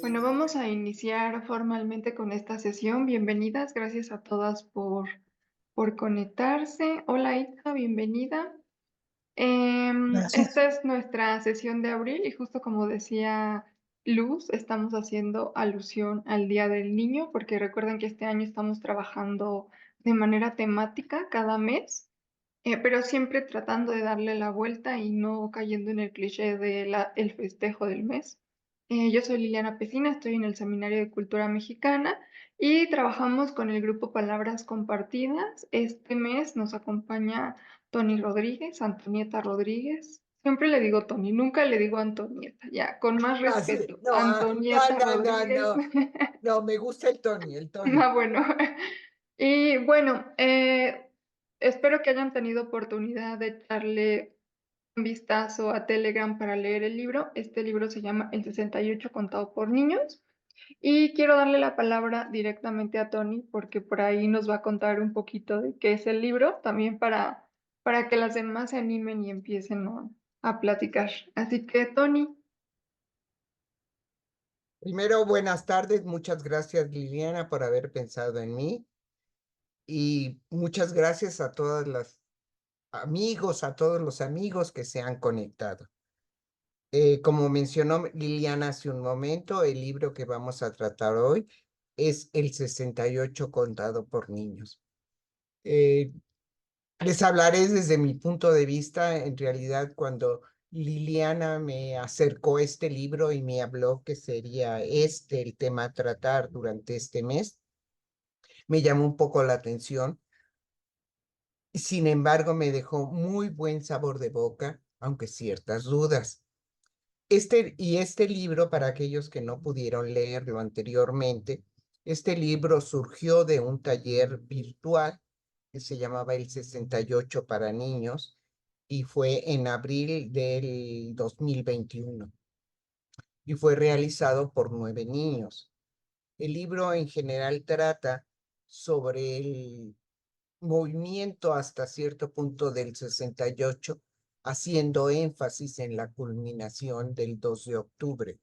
Bueno, vamos a iniciar formalmente con esta sesión. Bienvenidas, gracias a todas por conectarse. Hola Itza, bienvenida. Gracias. Esta es nuestra sesión de abril y justo como decía Luz, estamos haciendo alusión al Día del Niño, porque recuerden que este año estamos trabajando de manera temática cada mes, pero siempre tratando de darle la vuelta y no cayendo en el cliché de el festejo del mes. Yo soy Liliana Pesina, estoy en el Seminario de Cultura Mexicana y trabajamos con el grupo Palabras Compartidas. Este mes nos acompaña Tony Rodríguez, Antonieta Rodríguez. Siempre le digo Tony, nunca le digo Antonieta, ya, con más Ah, sí. respeto. No, no, Antonieta no, no, Rodríguez. no. No, me gusta el Tony, el Tony. Ah, bueno. Y bueno, espero que hayan tenido oportunidad de echarle un vistazo a Telegram para leer el libro. Este libro se llama El 68 contado por niños. Y quiero darle la palabra directamente a Tony porque por ahí nos va a contar un poquito de qué es el libro, también para que las demás se animen y empiecen a platicar. Así que, Tony, Primero, buenas tardes. Muchas gracias, Liliana, por haber pensado en mí. Y muchas gracias a todas las amigos, a todos los amigos que se han conectado. Como mencionó Liliana hace un momento, el libro que vamos a tratar hoy es El 68 contado por niños. Eh, Les hablaré desde mi punto de vista. En realidad, cuando Liliana me acercó este libro y me habló que sería este el tema a tratar durante este mes, me llamó un poco la atención. Sin embargo, me dejó muy buen sabor de boca, aunque ciertas dudas. Este libro, para aquellos que no pudieron leerlo anteriormente, este libro surgió de un taller virtual que se llamaba El 68 para niños y fue en abril del 2021 y fue realizado por 9 niños. El libro en general trata sobre el movimiento hasta cierto punto del 68, haciendo énfasis en la culminación del 2 de octubre,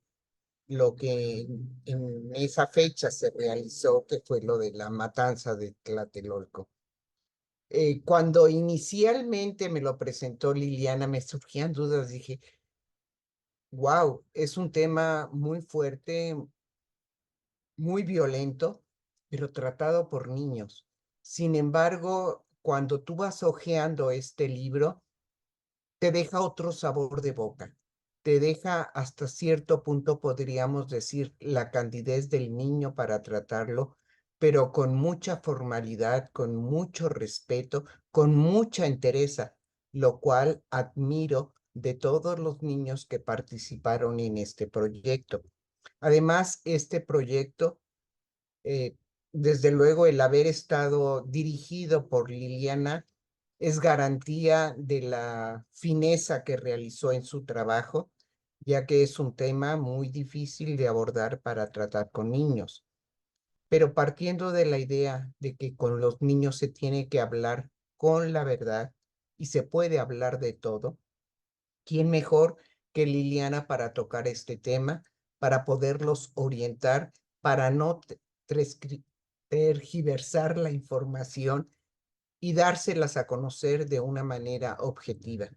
lo que en esa fecha se realizó, que fue lo de la matanza de Tlatelolco. Cuando inicialmente me lo presentó Liliana, me surgían dudas, dije, wow, es un tema muy fuerte, muy violento, pero tratado por niños. Sin embargo, cuando tú vas hojeando este libro, te deja otro sabor de boca. Te deja hasta cierto punto, podríamos decir, la candidez del niño para tratarlo, pero con mucha formalidad, con mucho respeto, con mucha entereza, lo cual admiro de todos los niños que participaron en este proyecto. Además, este proyecto, eh, desde luego, el haber estado dirigido por Liliana es garantía de la fineza que realizó en su trabajo, ya que es un tema muy difícil de abordar para tratar con niños. Pero partiendo de la idea de que con los niños se tiene que hablar con la verdad y se puede hablar de todo, ¿quién mejor que Liliana para tocar este tema, para poderlos orientar, para no tergiversar la información y dárselas a conocer de una manera objetiva?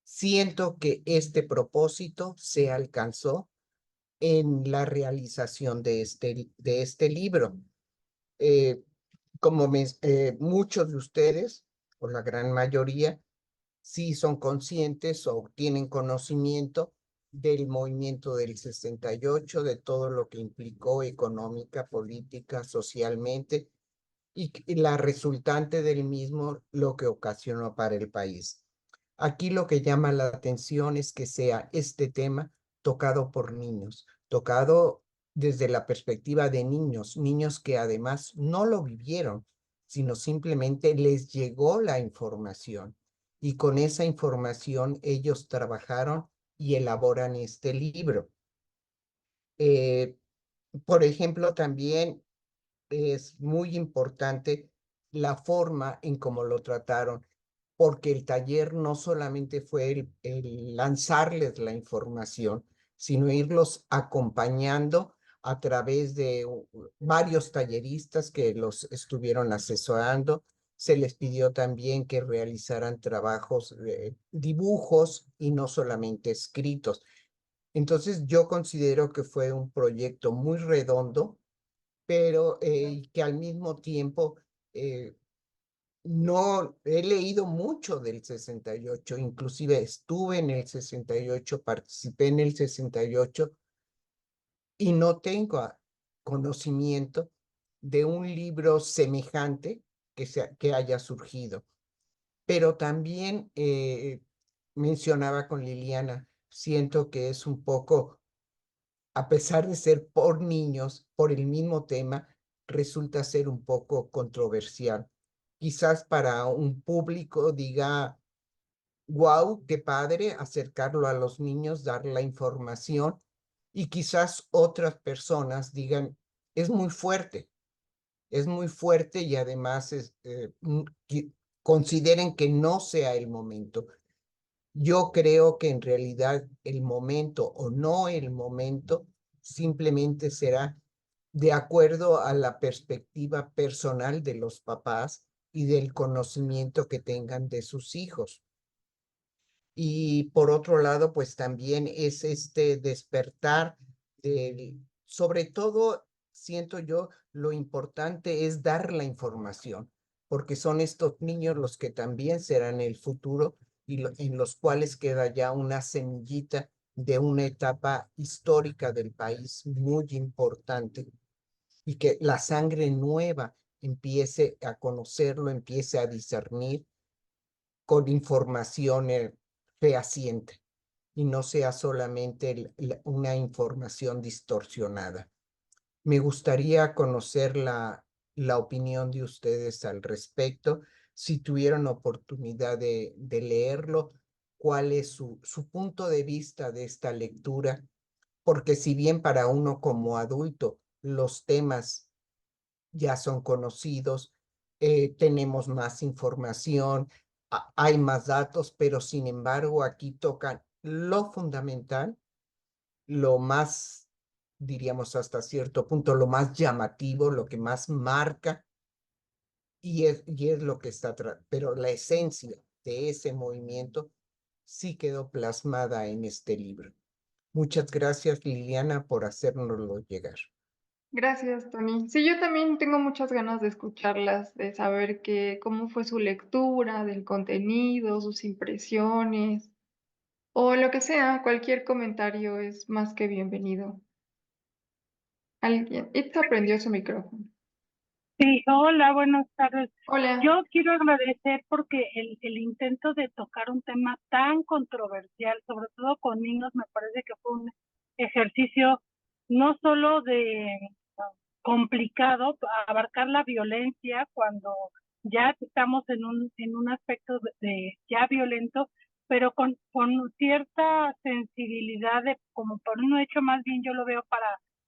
Siento que este propósito se alcanzó en la realización de este libro. Eh, Muchos de ustedes, o la gran mayoría, sí son conscientes o tienen conocimiento del movimiento del 68, de todo lo que implicó económica, política, socialmente, y la resultante del mismo, lo que ocasionó para el país. Aquí lo que llama la atención es que sea este tema tocado por niños, tocado desde la perspectiva de niños, niños que además no lo vivieron, sino simplemente les llegó la información y con esa información ellos trabajaron y elaboran este libro. Eh, por ejemplo, también es muy importante la forma en cómo lo trataron, porque el taller no solamente fue el lanzarles la información, sino irlos acompañando a través de varios talleristas que los estuvieron asesorando. Se les pidió también que realizaran trabajos, dibujos y no solamente escritos. Entonces yo considero que fue un proyecto muy redondo, pero que al mismo tiempo eh, no he leído mucho del 68, inclusive estuve en el 68, participé en el 68 y no tengo conocimiento de un libro semejante que haya surgido. Pero también mencionaba con Liliana, siento que es un poco, a pesar de ser por niños, por el mismo tema, resulta ser un poco controversial. Quizás para un público diga, wow, qué padre acercarlo a los niños, dar la información, y quizás otras personas digan, es muy fuerte y además consideren que no sea el momento. Yo creo que en realidad el momento o no el momento simplemente será de acuerdo a la perspectiva personal de los papás y del conocimiento que tengan de sus hijos. Y por otro lado, pues también es este despertar sobre todo, siento yo, lo importante es dar la información, porque son estos niños los que también serán el futuro y en los cuales queda ya una semillita de una etapa histórica del país muy importante y que la sangre nueva empiece a conocerlo, empiece a discernir con información fehaciente y no sea solamente una información distorsionada. Me gustaría conocer la opinión de ustedes al respecto. Si tuvieron oportunidad de leerlo, cuál es su punto de vista de esta lectura, porque si bien para uno como adulto los temas ya son conocidos, tenemos más información, hay más datos, pero sin embargo aquí tocan lo fundamental, lo más, diríamos hasta cierto punto, lo más llamativo, lo que más marca, y es lo que está atrás, pero la esencia de ese movimiento sí quedó plasmada en este libro. Muchas gracias, Liliana, por hacérnoslo llegar. Gracias, Tony. Sí, yo también tengo muchas ganas de escucharlas, de saber cómo fue su lectura, del contenido, sus impresiones, o lo que sea, cualquier comentario es más que bienvenido. Alguien, Itza prendió su micrófono. Sí, hola, buenas tardes. Hola, Yo quiero agradecer porque el intento de tocar un tema tan controversial, sobre todo con niños, me parece que fue un ejercicio no solo de complicado abarcar la violencia cuando ya estamos en un aspecto de ya violento, pero con cierta sensibilidad de, como por un hecho más bien yo lo veo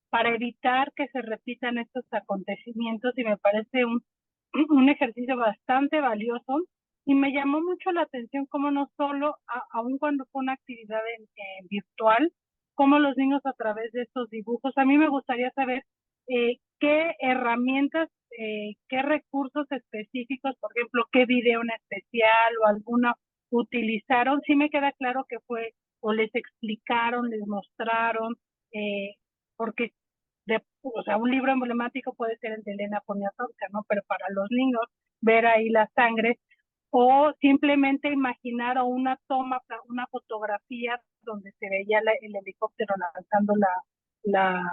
para evitar que se repitan estos acontecimientos, y me parece un ejercicio bastante valioso. Y me llamó mucho la atención cómo no solo, aun cuando fue una actividad virtual, cómo los niños a través de estos dibujos, a mí me gustaría saber qué herramientas, qué recursos específicos, por ejemplo, qué video en especial o alguna utilizaron. Sí me queda claro que fue, o les explicaron, les mostraron, porque o sea, un libro emblemático puede ser el de Elena Poniatowska, ¿no? Pero para los niños, ver ahí la sangre, o simplemente imaginar o una toma, una fotografía donde se veía el helicóptero lanzando la,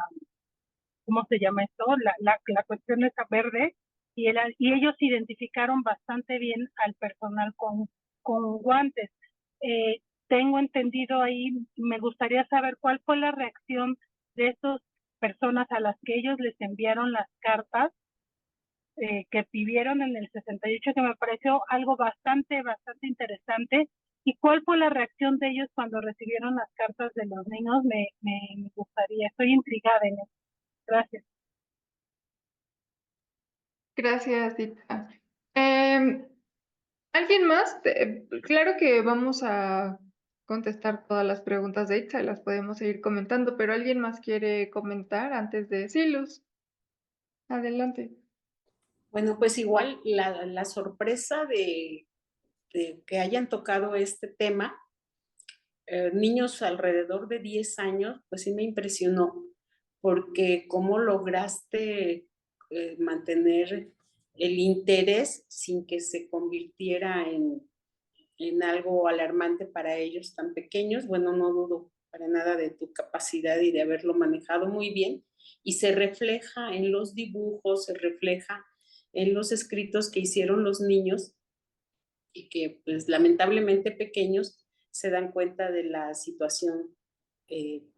¿cómo se llama esto? La cuestión esa verde, y ellos identificaron bastante bien al personal con guantes. Tengo entendido ahí, me gustaría saber cuál fue la reacción de estas personas a las que ellos les enviaron las cartas que vivieron en el 68, que me pareció algo bastante interesante. ¿Y cuál fue la reacción de ellos cuando recibieron las cartas de los niños? Me gustaría, estoy intrigada en eso. Gracias. gracias, Itza. ¿Alguien más? Claro que vamos a contestar todas las preguntas de Itza, las podemos seguir comentando, pero ¿alguien más quiere comentar antes de sí, Luz? Adelante. Bueno, pues igual la sorpresa de que hayan tocado este tema, niños alrededor de 10 años, pues sí me impresionó, porque cómo lograste mantener el interés sin que se convirtiera en algo alarmante para ellos tan pequeños. Bueno, no dudo para nada de tu capacidad y de haberlo manejado muy bien. Y se refleja en los dibujos, se refleja en los escritos que hicieron los niños y que pues lamentablemente pequeños se dan cuenta de la situación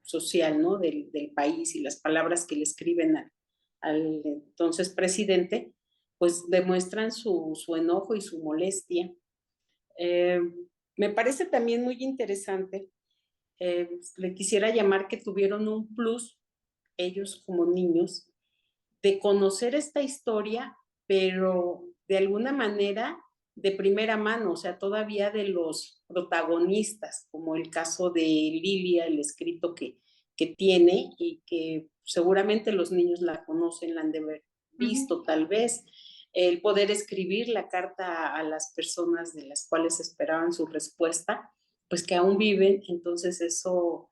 social, ¿no? Del país y las palabras que le escriben al entonces presidente, pues demuestran su enojo y su molestia. Eh, Me parece también muy interesante, le quisiera llamar que tuvieron un plus, ellos como niños, de conocer esta historia, pero de alguna manera de primera mano, o sea, todavía de los protagonistas, como el caso de Lilia, el escrito que tiene y que seguramente los niños la conocen, la han de haber visto tal vez, el poder escribir la carta a las personas de las cuales esperaban su respuesta, pues que aún viven, entonces eso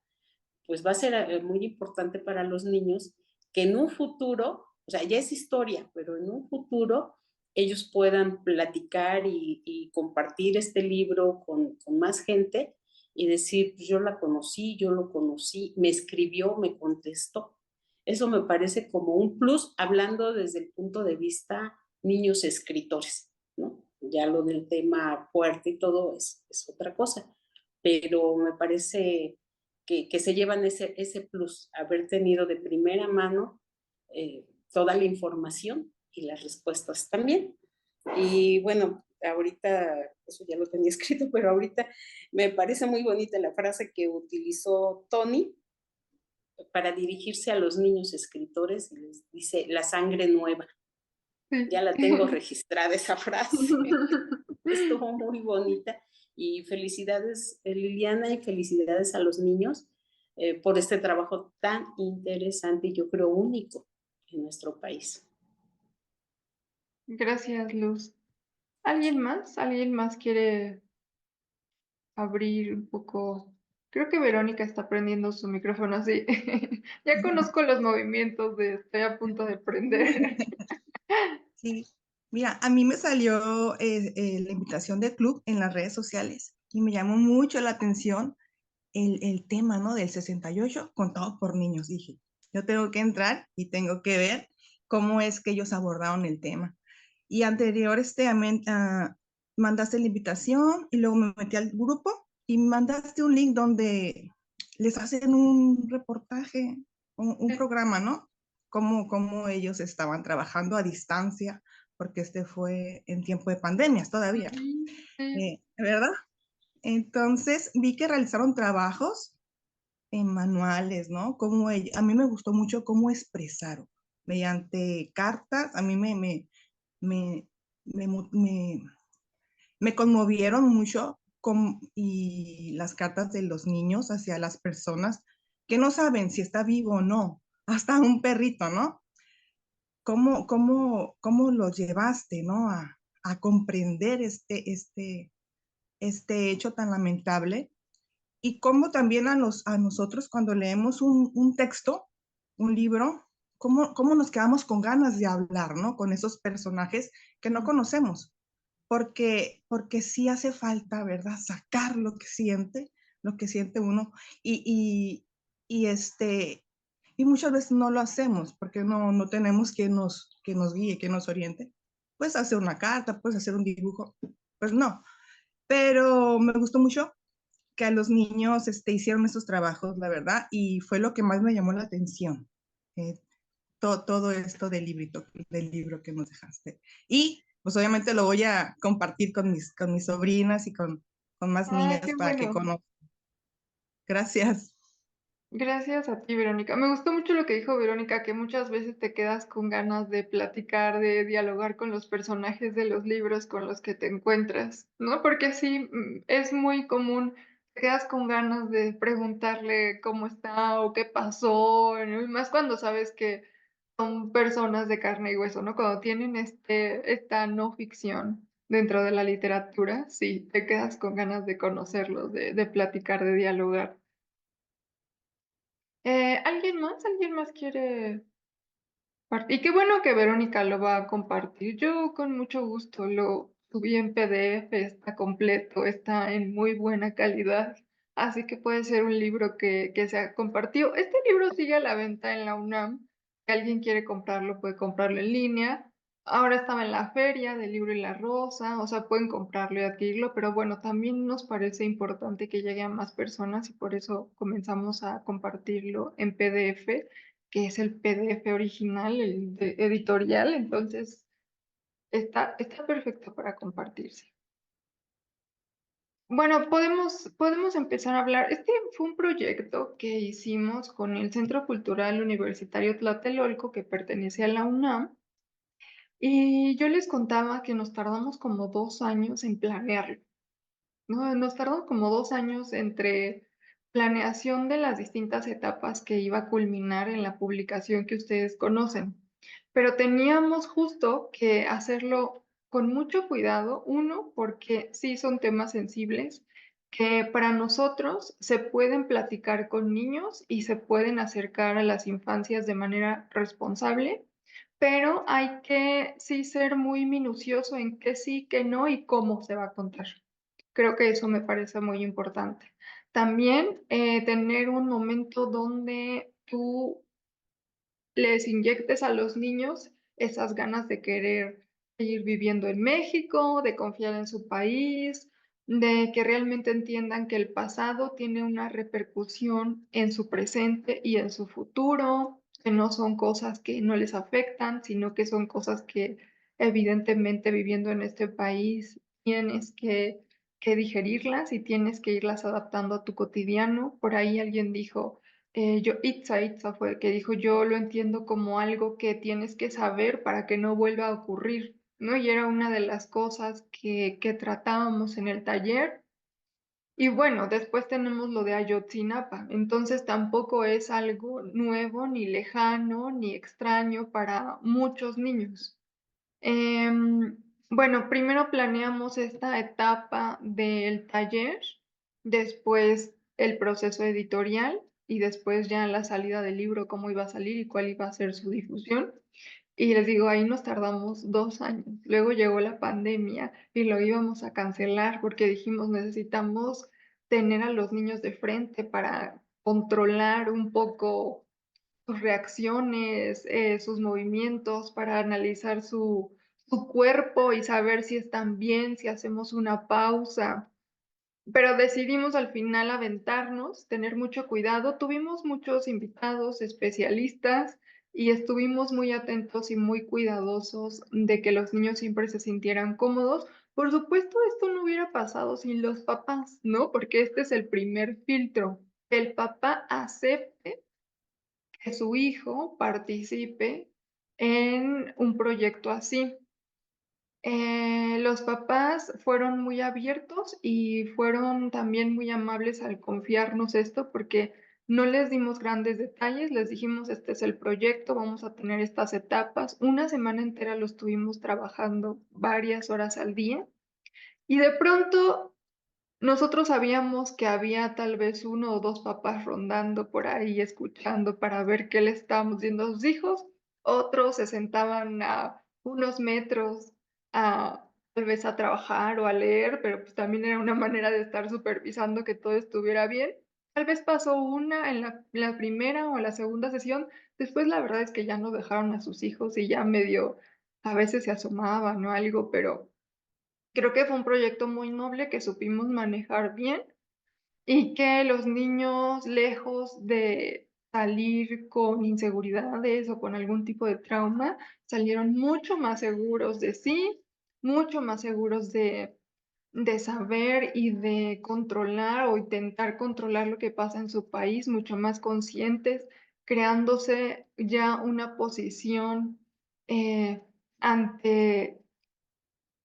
pues va a ser muy importante para los niños que en un futuro, o sea, ya es historia, pero en un futuro ellos puedan platicar y compartir este libro con más gente y decir, pues yo la conocí, yo lo conocí, me escribió, me contestó. Eso me parece como un plus, hablando desde el punto de vista niños escritores, ¿no? Ya lo del tema fuerte y todo es otra cosa, pero me parece que se llevan ese plus, haber tenido de primera mano toda la información y las respuestas también. Y bueno, ahorita, eso ya lo tenía escrito, pero ahorita me parece muy bonita la frase que utilizó Tony para dirigirse a los niños escritores, y les dice, la sangre nueva. Sí. Ya la tengo registrada esa frase. Estuvo muy bonita y felicidades Liliana y felicidades a los niños por este trabajo tan interesante y yo creo único en nuestro país. Gracias, Luz. ¿Alguien más? ¿Alguien más quiere abrir un poco? Creo que Verónica está prendiendo su micrófono así. Ya conozco los movimientos de estoy a punto de prender. Sí, mira, a mí me salió la invitación del club en las redes sociales y me llamó mucho la atención el tema, ¿no? Del 68 contado por niños. Dije, yo tengo que entrar y tengo que ver cómo es que ellos abordaron el tema. Y anterior, mandaste la invitación y luego me metí al grupo y mandaste un link donde les hacen un reportaje, un programa, ¿no? Cómo ellos estaban trabajando a distancia, porque este fue en tiempo de pandemias todavía, Sí. ¿verdad? Entonces vi que realizaron trabajos en manuales, ¿no? A mí me gustó mucho cómo expresaron mediante cartas. A mí me, me, mo- me- me conmovieron mucho y las cartas de los niños hacia las personas que no saben si está vivo o no, hasta un perrito, ¿no? ¿Cómo lo llevaste, ¿no? A comprender este hecho tan lamentable y cómo también a nosotros cuando leemos un texto, un libro, cómo nos quedamos con ganas de hablar, ¿no? Con esos personajes que no conocemos, porque sí hace falta, ¿verdad? Sacar lo que siente uno y, y, este, y muchas veces no lo hacemos porque no tenemos que nos guíe, que nos oriente. Puedes hacer una carta, puedes hacer un dibujo, pues no. Pero me gustó mucho que a los niños hicieron esos trabajos, la verdad, y fue lo que más me llamó la atención, eh, todo esto del libro que nos dejaste. Y pues obviamente lo voy a compartir con mis sobrinas y con más Ay, niñas qué para que bueno. conozcan. Gracias. Gracias a ti, Verónica. Me gustó mucho lo que dijo Verónica, que muchas veces te quedas con ganas de platicar, de dialogar con los personajes de los libros con los que te encuentras, ¿no? Porque sí, es muy común te quedas con ganas de preguntarle cómo está o qué pasó, ¿no? Y más cuando sabes que son personas de carne y hueso, ¿no? Cuando tienen esta no ficción dentro de la literatura, sí, te quedas con ganas de conocerlos, de platicar, de dialogar. ¿Alguien más? ¿Alguien más quiere y qué bueno que Verónica lo va a compartir. Yo con mucho gusto lo subí en PDF, está completo, está en muy buena calidad, así que puede ser un libro que se ha compartido. Este libro sigue a la venta en la UNAM. Si alguien quiere comprarlo, puede comprarlo en línea. Ahora estaba en la feria del libro y la rosa, o sea, pueden comprarlo y adquirirlo, pero bueno, también nos parece importante que llegue a más personas y por eso comenzamos a compartirlo en PDF, que es el PDF original, editorial, entonces está perfecto para compartirse. Bueno, podemos empezar a hablar. Este fue un proyecto que hicimos con el Centro Cultural Universitario Tlatelolco, que pertenece a la UNAM, y yo les contaba que nos tardamos como 2 años en planearlo, ¿no? Nos tardamos como 2 años entre planeación de las distintas etapas que iba a culminar en la publicación que ustedes conocen. Pero teníamos justo que hacerlo con mucho cuidado, uno, porque sí son temas sensibles que para nosotros se pueden platicar con niños y se pueden acercar a las infancias de manera responsable, pero hay que sí ser muy minucioso en qué sí, qué no y cómo se va a contar. Creo que eso me parece muy importante. También tener un momento donde tú les inyectes a los niños esas ganas de querer seguir viviendo en México, de confiar en su país, de que realmente entiendan que el pasado tiene una repercusión en su presente y en su futuro, que no son cosas que no les afectan, sino que son cosas que evidentemente viviendo en este país tienes que digerirlas y tienes que irlas adaptando a tu cotidiano. Por ahí alguien dijo, Itza fue el que dijo, yo lo entiendo como algo que tienes que saber para que no vuelva a ocurrir, ¿no? Y era una de las cosas que tratábamos en el taller. Y bueno, después tenemos lo de Ayotzinapa, entonces tampoco es algo nuevo, ni lejano, ni extraño para muchos niños. Bueno, primero planeamos esta etapa del taller, después el proceso editorial y después ya la salida del libro, cómo iba a salir y cuál iba a ser su difusión. Y les digo, ahí nos tardamos 2 años. Luego llegó la pandemia y lo íbamos a cancelar porque dijimos, necesitamos tener a los niños de frente para controlar un poco sus reacciones, sus movimientos, para analizar su cuerpo y saber si están bien, si hacemos una pausa. Pero decidimos al final aventarnos, tener mucho cuidado. Tuvimos muchos invitados, especialistas, y estuvimos muy atentos y muy cuidadosos de que los niños siempre se sintieran cómodos. Por supuesto, esto no hubiera pasado sin los papás, ¿no? Porque este es el primer filtro. El papá acepte que su hijo participe en un proyecto así. Los papás fueron muy abiertos y fueron también muy amables al confiarnos esto porque no les dimos grandes detalles, les dijimos, este es el proyecto, vamos a tener estas etapas. Una semana entera lo estuvimos trabajando varias horas al día y de pronto nosotros sabíamos que había tal vez uno o dos papás rondando por ahí, escuchando para ver qué le estábamos diciendo a sus hijos. Otros se sentaban a unos metros tal vez a trabajar o a leer, pero pues también era una manera de estar supervisando que todo estuviera bien. Tal vez pasó una en la primera o la segunda sesión. Después la verdad es que ya no dejaron a sus hijos y ya medio a veces se asomaban o algo, pero creo que fue un proyecto muy noble que supimos manejar bien y que los niños, lejos de salir con inseguridades o con algún tipo de trauma, salieron mucho más seguros de sí, mucho más seguros de saber y de controlar o intentar controlar lo que pasa en su país, mucho más conscientes, creándose ya una posición eh, ante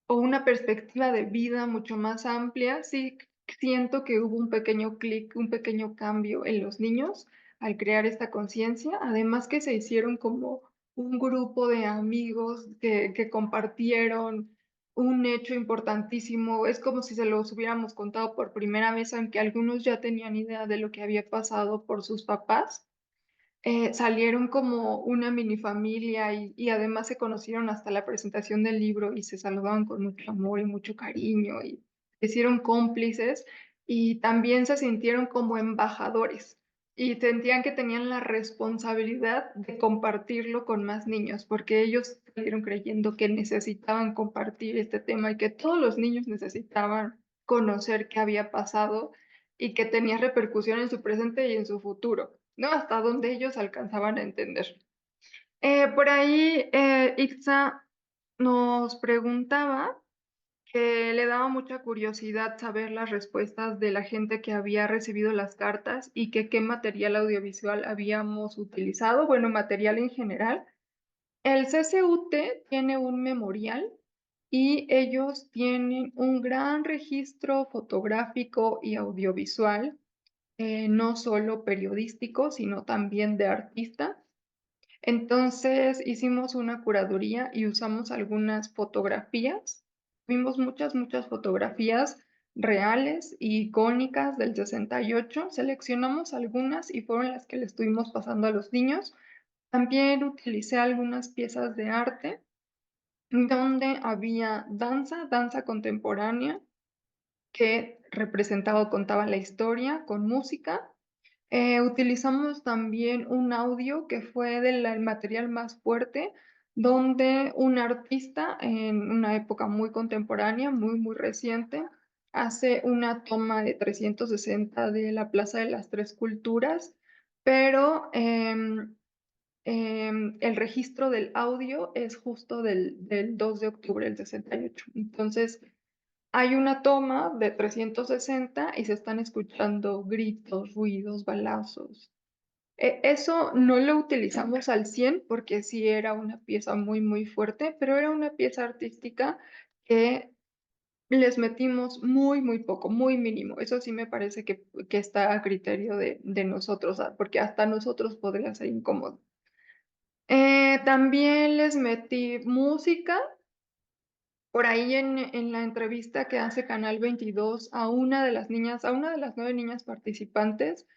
o una perspectiva de vida mucho más amplia, sí, siento que hubo un pequeño clic, un pequeño cambio en los niños al crear esta conciencia, además que se hicieron como un grupo de amigos que compartieron un hecho importantísimo. Es como si se los hubiéramos contado por primera vez, aunque algunos ya tenían idea de lo que había pasado por sus papás. Salieron como una mini familia y además se conocieron hasta la presentación del libro y se saludaban con mucho amor y mucho cariño y se hicieron cómplices y también se sintieron como embajadores y sentían que tenían la responsabilidad de compartirlo con más niños porque ellos salieron creyendo que necesitaban compartir este tema y que todos los niños necesitaban conocer qué había pasado y que tenía repercusión en su presente y en su futuro, ¿no? Hasta donde ellos alcanzaban a entender. Por ahí, Itza nos preguntaba que le daba mucha curiosidad saber las respuestas de la gente que había recibido las cartas y que qué material audiovisual habíamos utilizado, bueno, material en general. El CCUT tiene un memorial y ellos tienen un gran registro fotográfico y audiovisual, no solo periodístico, sino también de artistas. Entonces hicimos una curaduría y usamos algunas fotografías. Vimos muchas fotografías reales y icónicas del 68. Seleccionamos algunas y fueron las que le estuvimos pasando a los niños. También utilicé algunas piezas de arte donde había danza contemporánea que representaba o contaba la historia con música. Utilizamos también un audio que fue del material más fuerte, donde un artista en una época muy contemporánea, muy reciente, hace una toma de 360 de la Plaza de las Tres Culturas, pero el registro del audio es justo del 2 de octubre del 68. Entonces, hay una toma de 360 y se están escuchando gritos, ruidos, balazos. Eso no lo utilizamos al 100 porque sí era una pieza muy fuerte, pero era una pieza artística que les metimos muy poco, muy mínimo. Eso sí me parece que está a criterio de nosotros, porque hasta nosotros podría ser incómodo. También les metí música. Por ahí en la entrevista que hace Canal 22 a una de las niñas, a una de las 9 niñas participantes,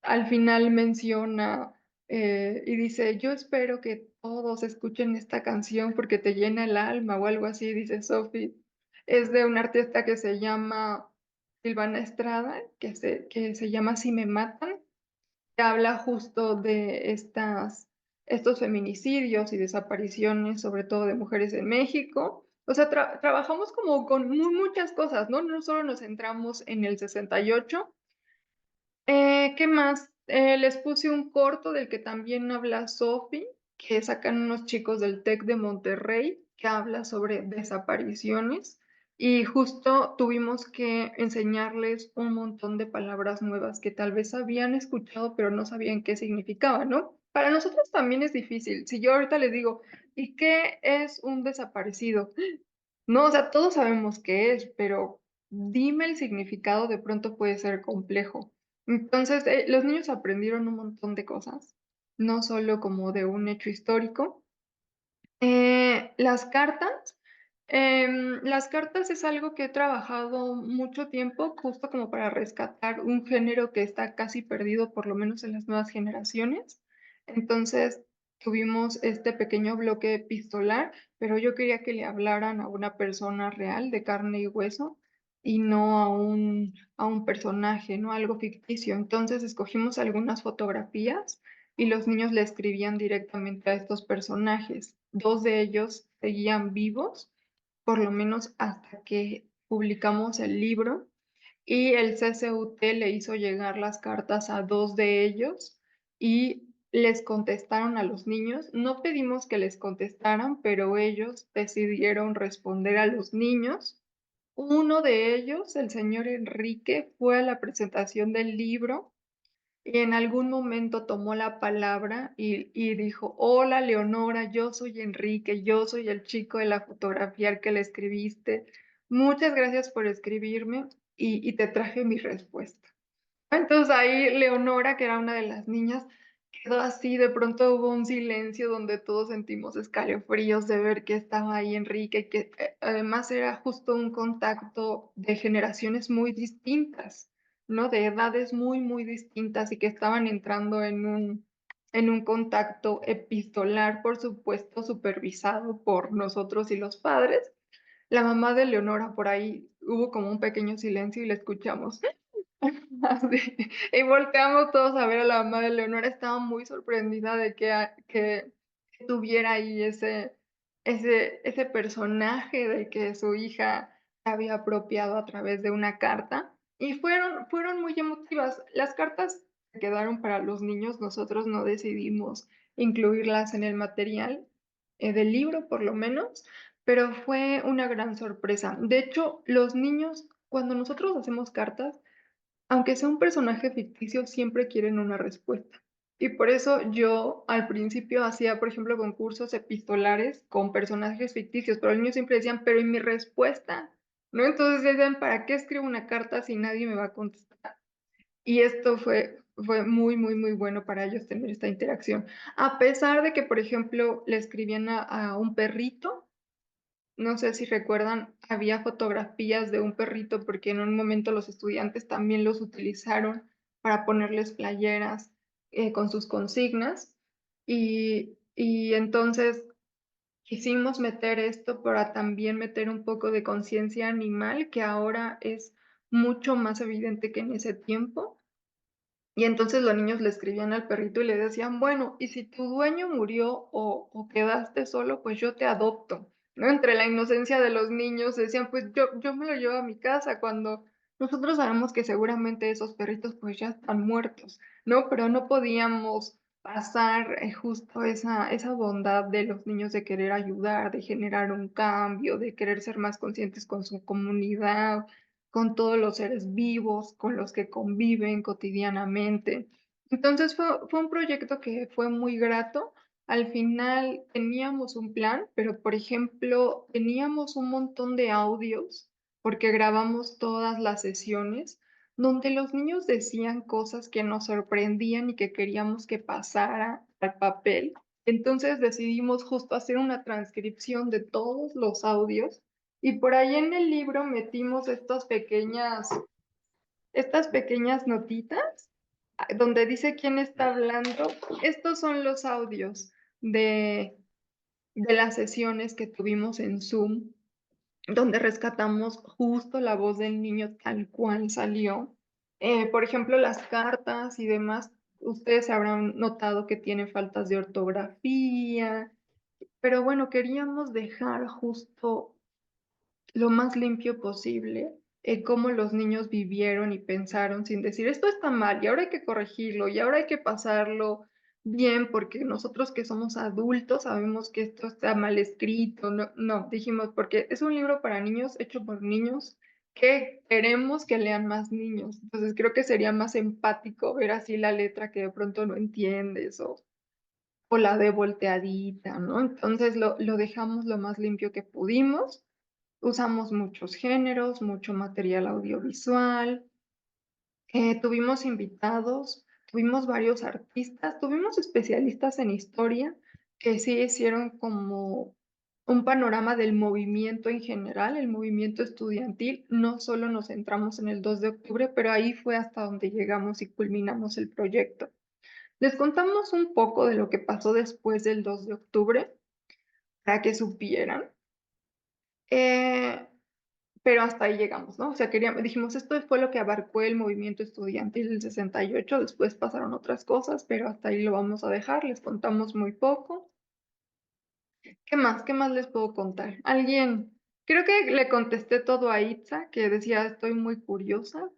al final menciona y dice, yo espero que todos escuchen esta canción porque te llena el alma o algo así, dice Sophie. Es de una artista que se llama Silvana Estrada, que se llama Si me matan, que habla justo de estos feminicidios y desapariciones, sobre todo de mujeres en México. O sea, trabajamos como con muchas cosas, ¿no? No solo nos centramos en el 68. ¿Qué más? Les puse un corto del que también habla Sophie, que sacan unos chicos del TEC de Monterrey, que habla sobre desapariciones. Y justo tuvimos que enseñarles un montón de palabras nuevas que tal vez habían escuchado, pero no sabían qué significaban, ¿no? Para nosotros también es difícil. Si yo ahorita les digo, ¿y qué es un desaparecido? No, o sea, todos sabemos qué es, pero dime el significado, de pronto puede ser complejo. Entonces, los niños aprendieron un montón de cosas, no solo como de un hecho histórico. Las cartas es algo que he trabajado mucho tiempo, justo como para rescatar un género que está casi perdido, por lo menos en las nuevas generaciones. Entonces, tuvimos este pequeño bloque epistolar, pero yo quería que le hablaran a una persona real, de carne y hueso, y no a un personaje, no algo ficticio. Entonces, escogimos algunas fotografías y los niños le escribían directamente a estos personajes. Dos de ellos seguían vivos, por lo menos hasta que publicamos el libro, y el CCUT le hizo llegar las cartas a dos de ellos y les contestaron a los niños. No pedimos que les contestaran, pero ellos decidieron responder a los niños. Uno de ellos, el señor Enrique, fue a la presentación del libro y en algún momento tomó la palabra y dijo, hola Leonora, yo soy Enrique, yo soy el chico de la fotografía al que le escribiste. Muchas gracias por escribirme. y te traje mi respuesta. Entonces ahí Leonora, que era una de las niñas, quedó así, de pronto hubo un silencio donde todos sentimos escalofríos de ver que estaba ahí Enrique, que además era justo un contacto de generaciones muy distintas, ¿no? De edades muy, muy distintas y que estaban entrando en un contacto epistolar, por supuesto, supervisado por nosotros y los padres. La mamá de Leonora por ahí hubo como un pequeño silencio y la escuchamos. Así, y volteamos todos a ver a la mamá de Leonora, estaba muy sorprendida de que tuviera ahí ese personaje de que su hija había apropiado a través de una carta, y fueron muy emotivas. Las cartas se quedaron para los niños, nosotros no decidimos incluirlas en el material, del libro, por lo menos, pero fue una gran sorpresa. De hecho, los niños, cuando nosotros hacemos cartas, aunque sea un personaje ficticio, siempre quieren una respuesta. Y por eso yo al principio hacía, por ejemplo, concursos epistolares con personajes ficticios, pero los niños siempre decían, pero ¿y mi respuesta? ¿No? Entonces decían, ¿para qué escribo una carta si nadie me va a contestar? Y esto fue muy, muy, muy bueno para ellos tener esta interacción. A pesar de que, por ejemplo, le escribían a un perrito, no sé si recuerdan, había fotografías de un perrito porque en un momento los estudiantes también los utilizaron para ponerles playeras con sus consignas y entonces quisimos meter esto para también meter un poco de conciencia animal que ahora es mucho más evidente que en ese tiempo. Y entonces los niños le escribían al perrito y le decían, bueno, y si tu dueño murió o quedaste solo, pues yo te adopto, ¿no? Entre la inocencia de los niños decían, pues yo me lo llevo a mi casa cuando nosotros sabemos que seguramente esos perritos pues ya están muertos, ¿no? Pero no podíamos pasar justo esa bondad de los niños de querer ayudar, de generar un cambio, de querer ser más conscientes con su comunidad, con todos los seres vivos con los que conviven cotidianamente. Entonces fue un proyecto que fue muy grato. Al final teníamos un plan, pero por ejemplo, teníamos un montón de audios porque grabamos todas las sesiones donde los niños decían cosas que nos sorprendían y que queríamos que pasara al papel. Entonces decidimos justo hacer una transcripción de todos los audios y por ahí en el libro metimos estas pequeñas notitas donde dice quién está hablando. Estos son los audios de, de las sesiones que tuvimos en Zoom, donde rescatamos justo la voz del niño tal cual salió. Por ejemplo, las cartas y demás, ustedes habrán notado que tienen faltas de ortografía, pero bueno, queríamos dejar justo lo más limpio posible, cómo los niños vivieron y pensaron sin decir, esto está mal y ahora hay que corregirlo y ahora hay que pasarlo bien porque nosotros que somos adultos sabemos que esto está mal escrito. No, no, dijimos, porque es un libro para niños, hecho por niños, que queremos que lean más niños. Entonces creo que sería más empático ver así la letra que de pronto no entiendes o la de volteadita, ¿no? Entonces lo dejamos lo más limpio que pudimos. Usamos muchos géneros, mucho material audiovisual, tuvimos invitados, tuvimos varios artistas, tuvimos especialistas en historia que sí hicieron como un panorama del movimiento en general, el movimiento estudiantil. No solo nos centramos en el 2 de octubre, pero ahí fue hasta donde llegamos y culminamos el proyecto. Les contamos un poco de lo que pasó después del 2 de octubre para que supieran. Eh, pero hasta ahí llegamos, ¿no? O sea, dijimos, esto fue lo que abarcó el movimiento estudiantil del 68, después pasaron otras cosas, pero hasta ahí lo vamos a dejar, les contamos muy poco. ¿Qué más? ¿Qué más les puedo contar? Alguien, creo que le contesté todo a Itza, que decía, estoy muy curiosa.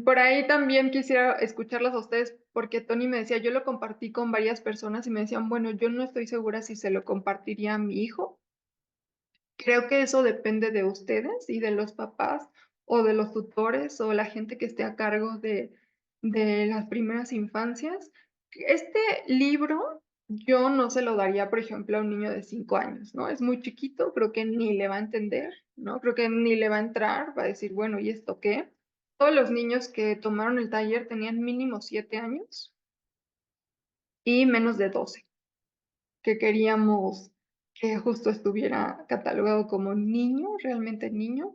Por ahí también quisiera escucharlas a ustedes, porque Tony me decía, yo lo compartí con varias personas y me decían, bueno, yo no estoy segura si se lo compartiría a mi hijo. Creo que eso depende de ustedes y de los papás o de los tutores o la gente que esté a cargo de las primeras infancias. Este libro yo no se lo daría, por ejemplo, a un niño de 5 años, ¿no? Es muy chiquito, creo que ni le va a entender, ¿no? Creo que ni le va a entrar, va a decir, bueno, ¿y esto qué? Todos los niños que tomaron el taller tenían mínimo 7 años y menos de 12, que queríamos que justo estuviera catalogado como niño, realmente niño.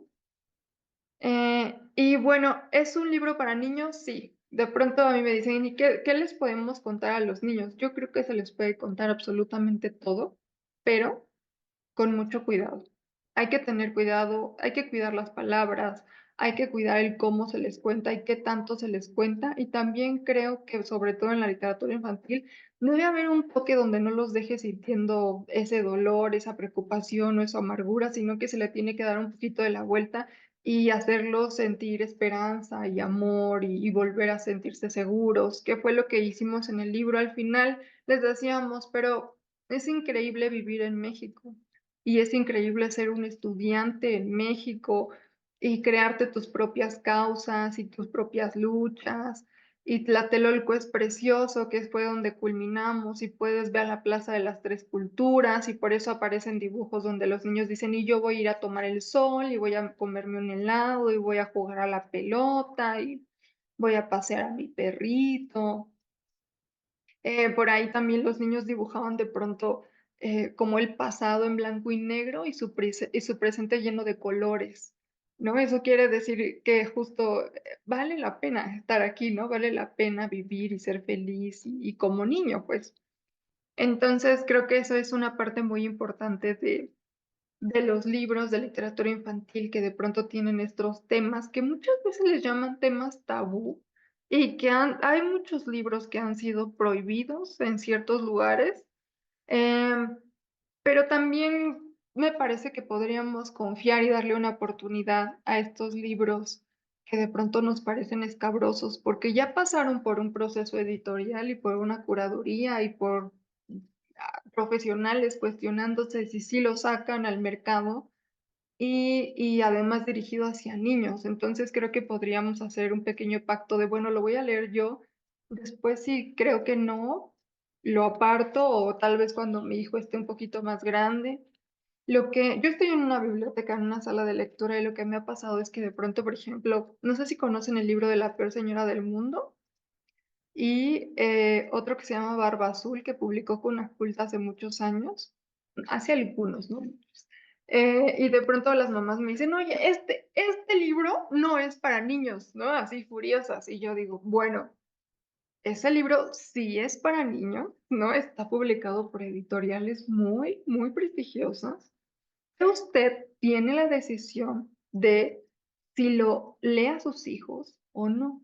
Y bueno, ¿es un libro para niños? Sí. De pronto a mí me dicen: "¿Y qué les podemos contar a los niños?". Yo creo que se les puede contar absolutamente todo, pero con mucho cuidado. Hay que tener cuidado, hay que cuidar las palabras, hay que cuidar el cómo se les cuenta y qué tanto se les cuenta. Y también creo que, sobre todo en la literatura infantil, debe haber un toque donde no los dejes sintiendo ese dolor, esa preocupación o esa amargura, sino que se le tiene que dar un poquito de la vuelta y hacerlos sentir esperanza y amor y volver a sentirse seguros, que fue lo que hicimos en el libro. Al final les decíamos, pero es increíble vivir en México. Y es increíble ser un estudiante en México y crearte tus propias causas y tus propias luchas. Y Tlatelolco es precioso, que fue donde culminamos, y puedes ver la Plaza de las Tres Culturas, y por eso aparecen dibujos donde los niños dicen, y yo voy a ir a tomar el sol, y voy a comerme un helado, y voy a jugar a la pelota, y voy a pasear a mi perrito. Por ahí también los niños dibujaban de pronto, como el pasado en blanco y negro y su presente lleno de colores, ¿no? Eso quiere decir que justo, vale la pena estar aquí, ¿no? Vale la pena vivir y ser feliz y como niño, pues. Entonces, creo que eso es una parte muy importante de los libros de literatura infantil que de pronto tienen estos temas que muchas veces les llaman temas tabú y que hay muchos libros que han sido prohibidos en ciertos lugares, em, pero también me parece que podríamos confiar y darle una oportunidad a estos libros que de pronto nos parecen escabrosos, porque ya pasaron por un proceso editorial y por una curaduría y por profesionales cuestionándose si sí lo sacan al mercado y además dirigido hacia niños. Entonces, creo que podríamos hacer un pequeño pacto de, bueno, lo voy a leer yo, después si creo que no, lo aparto o tal vez cuando mi hijo esté un poquito más grande. Lo que yo estoy en una biblioteca, en una sala de lectura, y lo que me ha pasado es que de pronto, por ejemplo, no sé si conocen el libro de La peor señora del mundo y, otro que se llama Barba Azul, que publicó Cunacult hace muchos años, hace algunos, ¿no? Y de pronto las mamás me dicen: "Oye, este libro no es para niños", ¿no? Así furiosas. Y yo digo: "Bueno, ese libro sí es para niños, ¿no? Está publicado por editoriales muy, muy prestigiosas, pero usted tiene la decisión de si lo lee a sus hijos o no".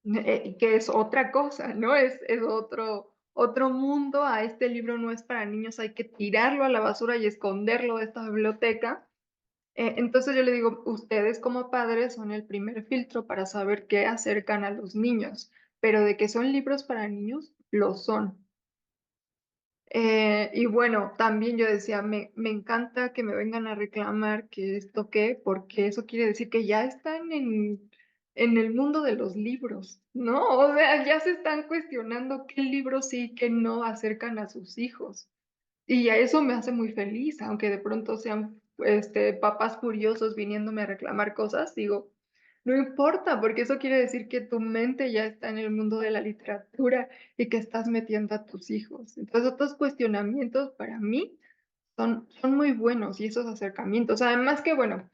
Que es otra cosa, ¿no? Es otro mundo, a este libro no es para niños, hay que tirarlo a la basura y esconderlo de esta biblioteca. Entonces yo le digo, ustedes como padres son el primer filtro para saber qué acercan a los niños, pero de que son libros para niños, lo son. Y bueno, también yo decía, me encanta que me vengan a reclamar que esto qué, porque eso quiere decir que ya están en el mundo de los libros, ¿no? O sea, ya se están cuestionando qué libros sí y qué no acercan a sus hijos. Y a eso me hace muy feliz, aunque de pronto sean, papás furiosos viniéndome a reclamar cosas, digo, no importa, porque eso quiere decir que tu mente ya está en el mundo de la literatura y que estás metiendo a tus hijos. Entonces, otros cuestionamientos para mí son muy buenos y esos acercamientos. Además que, bueno,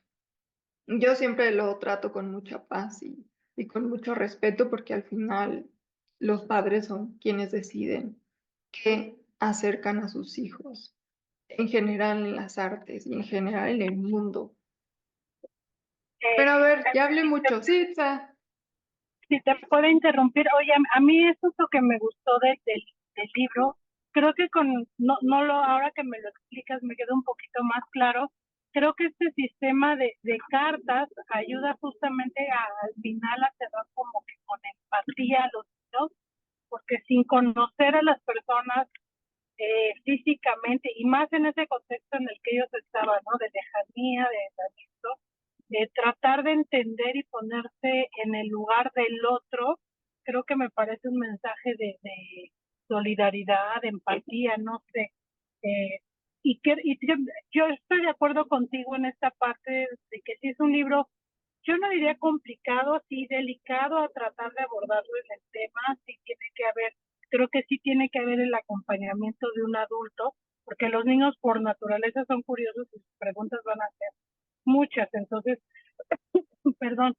yo siempre lo trato con mucha paz y con mucho respeto, porque al final los padres son quienes deciden qué acercan a sus hijos, en general en las artes y en general en el mundo. Pero a ver, ya hablé mucho. Sí, Itza. Si te puedo interrumpir, oye, a mí eso es lo que me gustó del libro. Creo que ahora que me lo explicas me queda un poquito más claro. Creo que este sistema de cartas ayuda justamente al final a cerrar como que con empatía a los niños, porque sin conocer a las personas físicamente, y más en ese contexto en el que ellos estaban, ¿no? De lejanía, de aislamiento, de tratar de entender y ponerse en el lugar del otro, creo que me parece un mensaje solidaridad, empatía, no sé. Yo estoy de acuerdo contigo en esta parte de que sí es un libro, yo no diría complicado, sí delicado a tratar de abordarlo en el tema, sí tiene que haber, creo que sí tiene que haber el acompañamiento de un adulto, porque los niños por naturaleza son curiosos y sus preguntas van a ser muchas, entonces, perdón,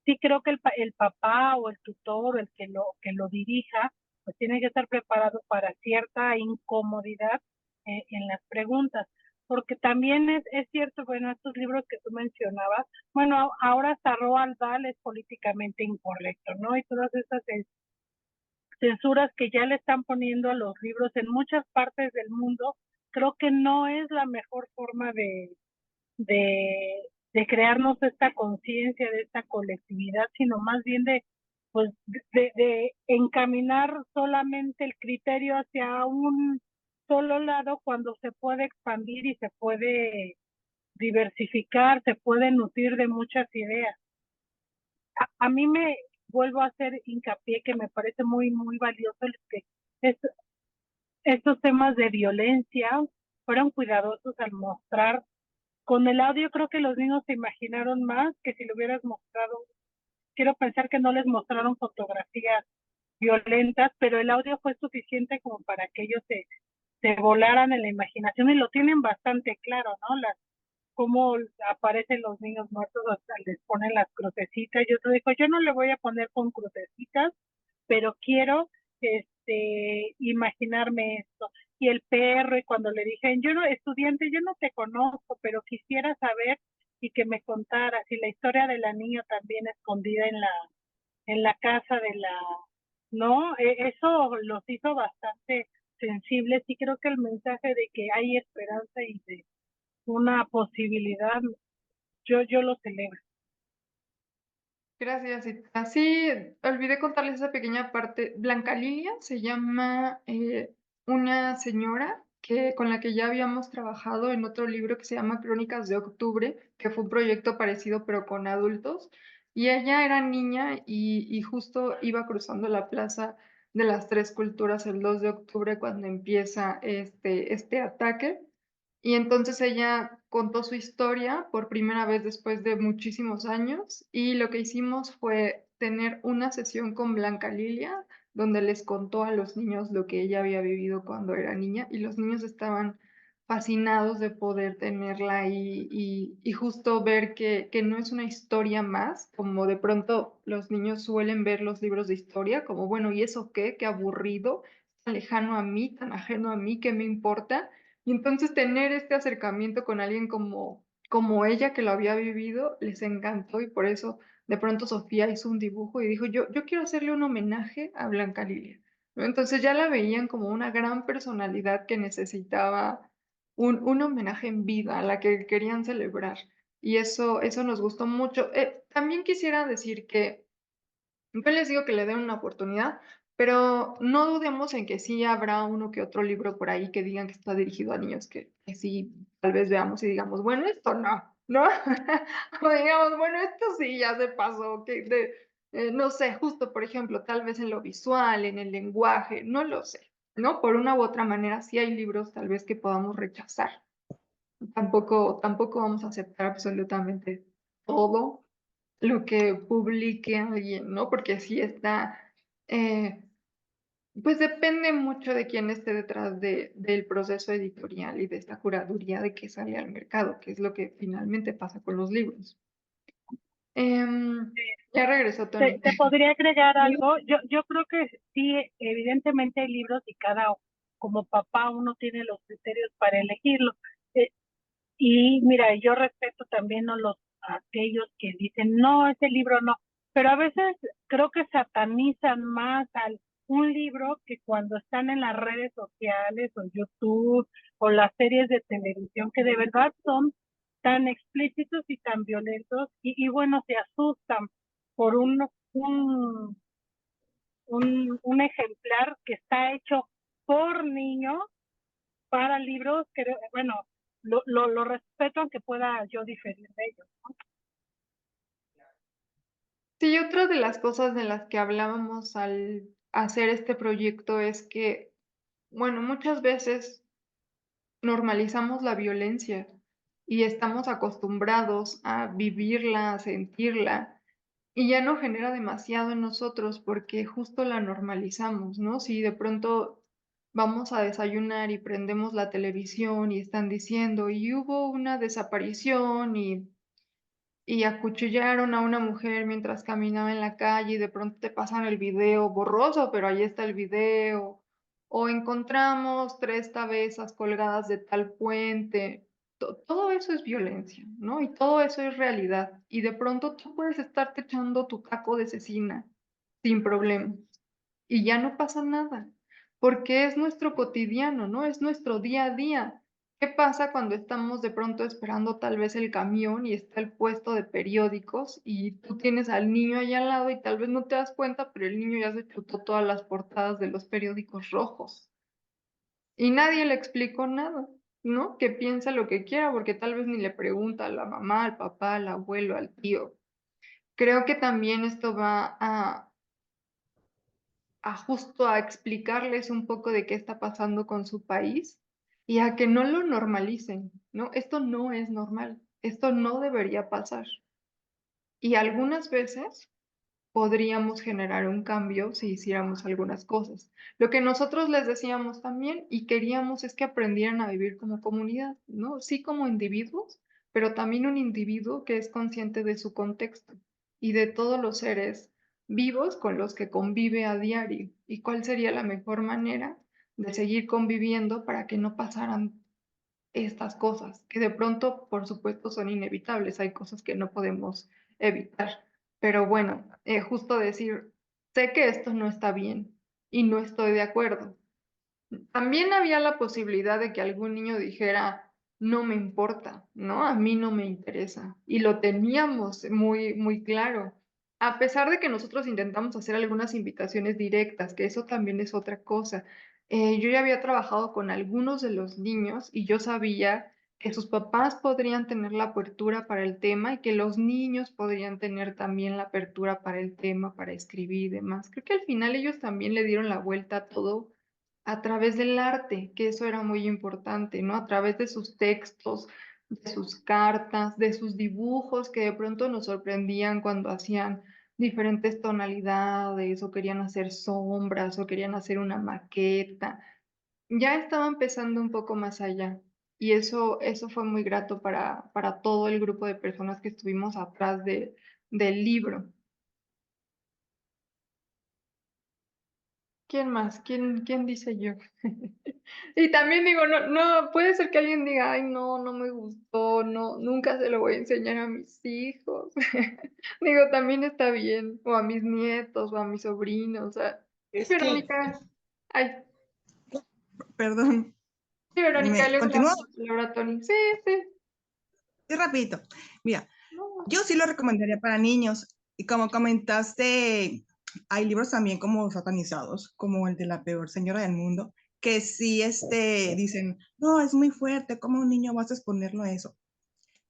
sí creo que el papá o el tutor o el que lo dirija, pues tiene que estar preparado para cierta incomodidad en las preguntas. Porque también es cierto, bueno, estos libros que tú mencionabas, bueno, ahora hasta Roald Dahl es políticamente incorrecto, ¿no? Y todas esas censuras que ya le están poniendo a los libros en muchas partes del mundo, creo que no es la mejor forma de, de crearnos esta conciencia, de esta colectividad, sino más bien pues, de encaminar solamente el criterio hacia un solo lado cuando se puede expandir y se puede diversificar, se puede nutrir de muchas ideas. A mí me vuelvo a hacer hincapié que me parece muy, muy valioso el que estos temas de violencia fueron cuidadosos al mostrar. Con el audio creo que los niños se imaginaron más que si lo hubieras mostrado. Quiero pensar que no les mostraron fotografías violentas, pero el audio fue suficiente como para que ellos se volaran en la imaginación y lo tienen bastante claro, ¿no? Cómo aparecen los niños muertos, hasta les ponen las crucecitas. Yo te digo, yo no le voy a poner con crucecitas, pero quiero imaginarme esto. Y el perro, y cuando le dije, yo no, estudiante, yo no te conozco, pero quisiera saber y que me contaras, y la historia de la niña también escondida en la casa de la, ¿no? Eso los hizo bastante sensibles, y creo que el mensaje de que hay esperanza y de una posibilidad, yo lo celebro. Gracias. Y así olvidé contarles esa pequeña parte. Blanca Lilia se llama una señora con la que ya habíamos trabajado en otro libro que se llama Crónicas de Octubre, que fue un proyecto parecido pero con adultos. Y ella era niña y justo iba cruzando la Plaza de las Tres Culturas el 2 de octubre cuando empieza este ataque. Y entonces ella contó su historia por primera vez después de muchísimos años y lo que hicimos fue tener una sesión con Blanca Lilia donde les contó a los niños lo que ella había vivido cuando era niña y los niños estaban fascinados de poder tenerla ahí y justo ver que no es una historia más, como de pronto los niños suelen ver los libros de historia, como bueno, ¿y eso qué? Qué aburrido, tan lejano a mí, tan ajeno a mí, ¿qué me importa? Y entonces tener este acercamiento con alguien como ella que lo había vivido, les encantó y por eso de pronto Sofía hizo un dibujo y dijo, yo quiero hacerle un homenaje a Blanca Lilia, ¿no? Entonces ya la veían como una gran personalidad que necesitaba un homenaje en vida, a la que querían celebrar. Y eso nos gustó mucho. También quisiera decir que yo les digo que le den una oportunidad, pero no dudemos en que sí habrá uno que otro libro por ahí que digan que está dirigido a niños, que sí, tal vez veamos y digamos, bueno, esto no, ¿no? O digamos, bueno, esto sí ya se pasó, no sé, justo por ejemplo, tal vez en lo visual, en el lenguaje, no lo sé, ¿no? Por una u otra manera, sí hay libros tal vez que podamos rechazar. Tampoco vamos a aceptar absolutamente todo lo que publique alguien, ¿no? Porque sí está, eh, pues depende mucho de quién esté detrás del proceso editorial y de esta curaduría de que sale al mercado, que es lo que finalmente pasa con los libros. Ya regresó Tony. Te podría agregar algo. Yo creo que sí, evidentemente hay libros y como papá uno tiene los criterios para elegirlo. Y mira, yo respeto también a aquellos que dicen, no, ese libro no. Pero a veces creo que satanizan más un libro que cuando están en las redes sociales o YouTube o las series de televisión que de verdad son tan explícitos y tan violentos y bueno, se asustan por un ejemplar que está hecho por niños para libros que, bueno, lo respeto aunque pueda yo diferir de ellos. Sí, otra de las cosas de las que hablábamos al hacer este proyecto es que, bueno, muchas veces normalizamos la violencia y estamos acostumbrados a vivirla, a sentirla, y ya no genera demasiado en nosotros porque justo la normalizamos, ¿no? Si de pronto vamos a desayunar y prendemos la televisión y están diciendo, y hubo una desaparición y acuchillaron a una mujer mientras caminaba en la calle y de pronto te pasan el video borroso, pero ahí está el video. O encontramos 3 cabezas colgadas de tal puente. Todo eso es violencia, ¿no? Y todo eso es realidad. Y de pronto tú puedes estarte echando tu taco de cecina sin problema y ya no pasa nada, porque es nuestro cotidiano, ¿no? Es nuestro día a día. ¿Qué pasa cuando estamos de pronto esperando tal vez el camión y está el puesto de periódicos y tú tienes al niño ahí al lado y tal vez no te das cuenta, pero el niño ya se chutó todas las portadas de los periódicos rojos y nadie le explicó nada, ¿no? Que piensa lo que quiera porque tal vez ni le pregunta a la mamá, al papá, al abuelo, al tío. Creo que también esto va a justo a explicarles un poco de qué está pasando con su país y a que no lo normalicen, ¿no? Esto no es normal, esto no debería pasar. Y algunas veces podríamos generar un cambio si hiciéramos algunas cosas. Lo que nosotros les decíamos también y queríamos es que aprendieran a vivir como comunidad, ¿no? Sí como individuos, pero también un individuo que es consciente de su contexto y de todos los seres vivos con los que convive a diario y cuál sería la mejor manera de seguir conviviendo para que no pasaran estas cosas, que de pronto, por supuesto, son inevitables, hay cosas que no podemos evitar, pero bueno, justo decir, sé que esto no está bien y no estoy de acuerdo. También había la posibilidad de que algún niño dijera, no me importa, ¿no? A mí no me interesa. Y lo teníamos muy, muy claro. A pesar de que nosotros intentamos hacer algunas invitaciones directas, que eso también es otra cosa. Yo ya había trabajado con algunos de los niños y yo sabía que sus papás podrían tener la apertura para el tema y que los niños podrían tener también la apertura para el tema, para escribir y demás. Creo que al final ellos también le dieron la vuelta a todo a través del arte, que eso era muy importante, ¿no? A través de sus textos, de sus cartas, de sus dibujos, que de pronto nos sorprendían cuando hacían diferentes tonalidades o querían hacer sombras o querían hacer una maqueta. Ya estaba empezando un poco más allá y eso fue muy grato para todo el grupo de personas que estuvimos atrás del libro. ¿Quién más? ¿Quién dice yo? Y también digo, no, puede ser que alguien diga: "Ay, no me gustó, no, nunca se lo voy a enseñar a mis hijos". Digo, también está bien, o a mis nietos, o a mis sobrinos, o sea, Es que Verónica, ay, Perdón, sí, Verónica, me luego le continúo damos la palabra a Tony. Sí, sí, muy rapidito. Mira, no, yo sí lo recomendaría para niños. Y como comentaste, hay libros también como satanizados, como el de La peor señora del mundo, que sí dicen, no, es muy fuerte, ¿cómo un niño vas a exponerlo a eso?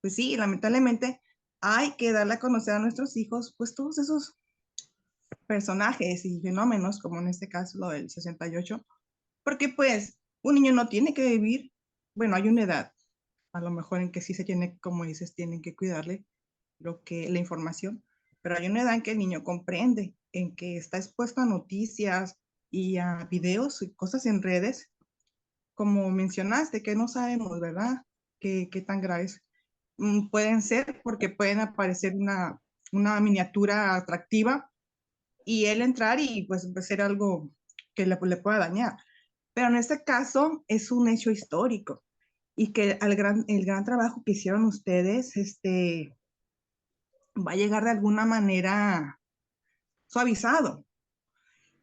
Pues sí, lamentablemente hay que darle a conocer a nuestros hijos, pues todos esos personajes y fenómenos, como en este caso lo del 68, porque pues un niño no tiene que vivir, bueno, hay una edad, a lo mejor en que sí se tiene, como dices, tienen que cuidarle la información, pero hay una edad en que el niño comprende, en que está expuesto a noticias y a videos y cosas en redes, como mencionaste, que no sabemos, ¿verdad? Qué tan graves pueden ser, porque pueden aparecer una miniatura atractiva y él entrar y pues ser algo que le pueda dañar. Pero en este caso es un hecho histórico y que el gran trabajo que hicieron ustedes va a llegar de alguna manera suavizado.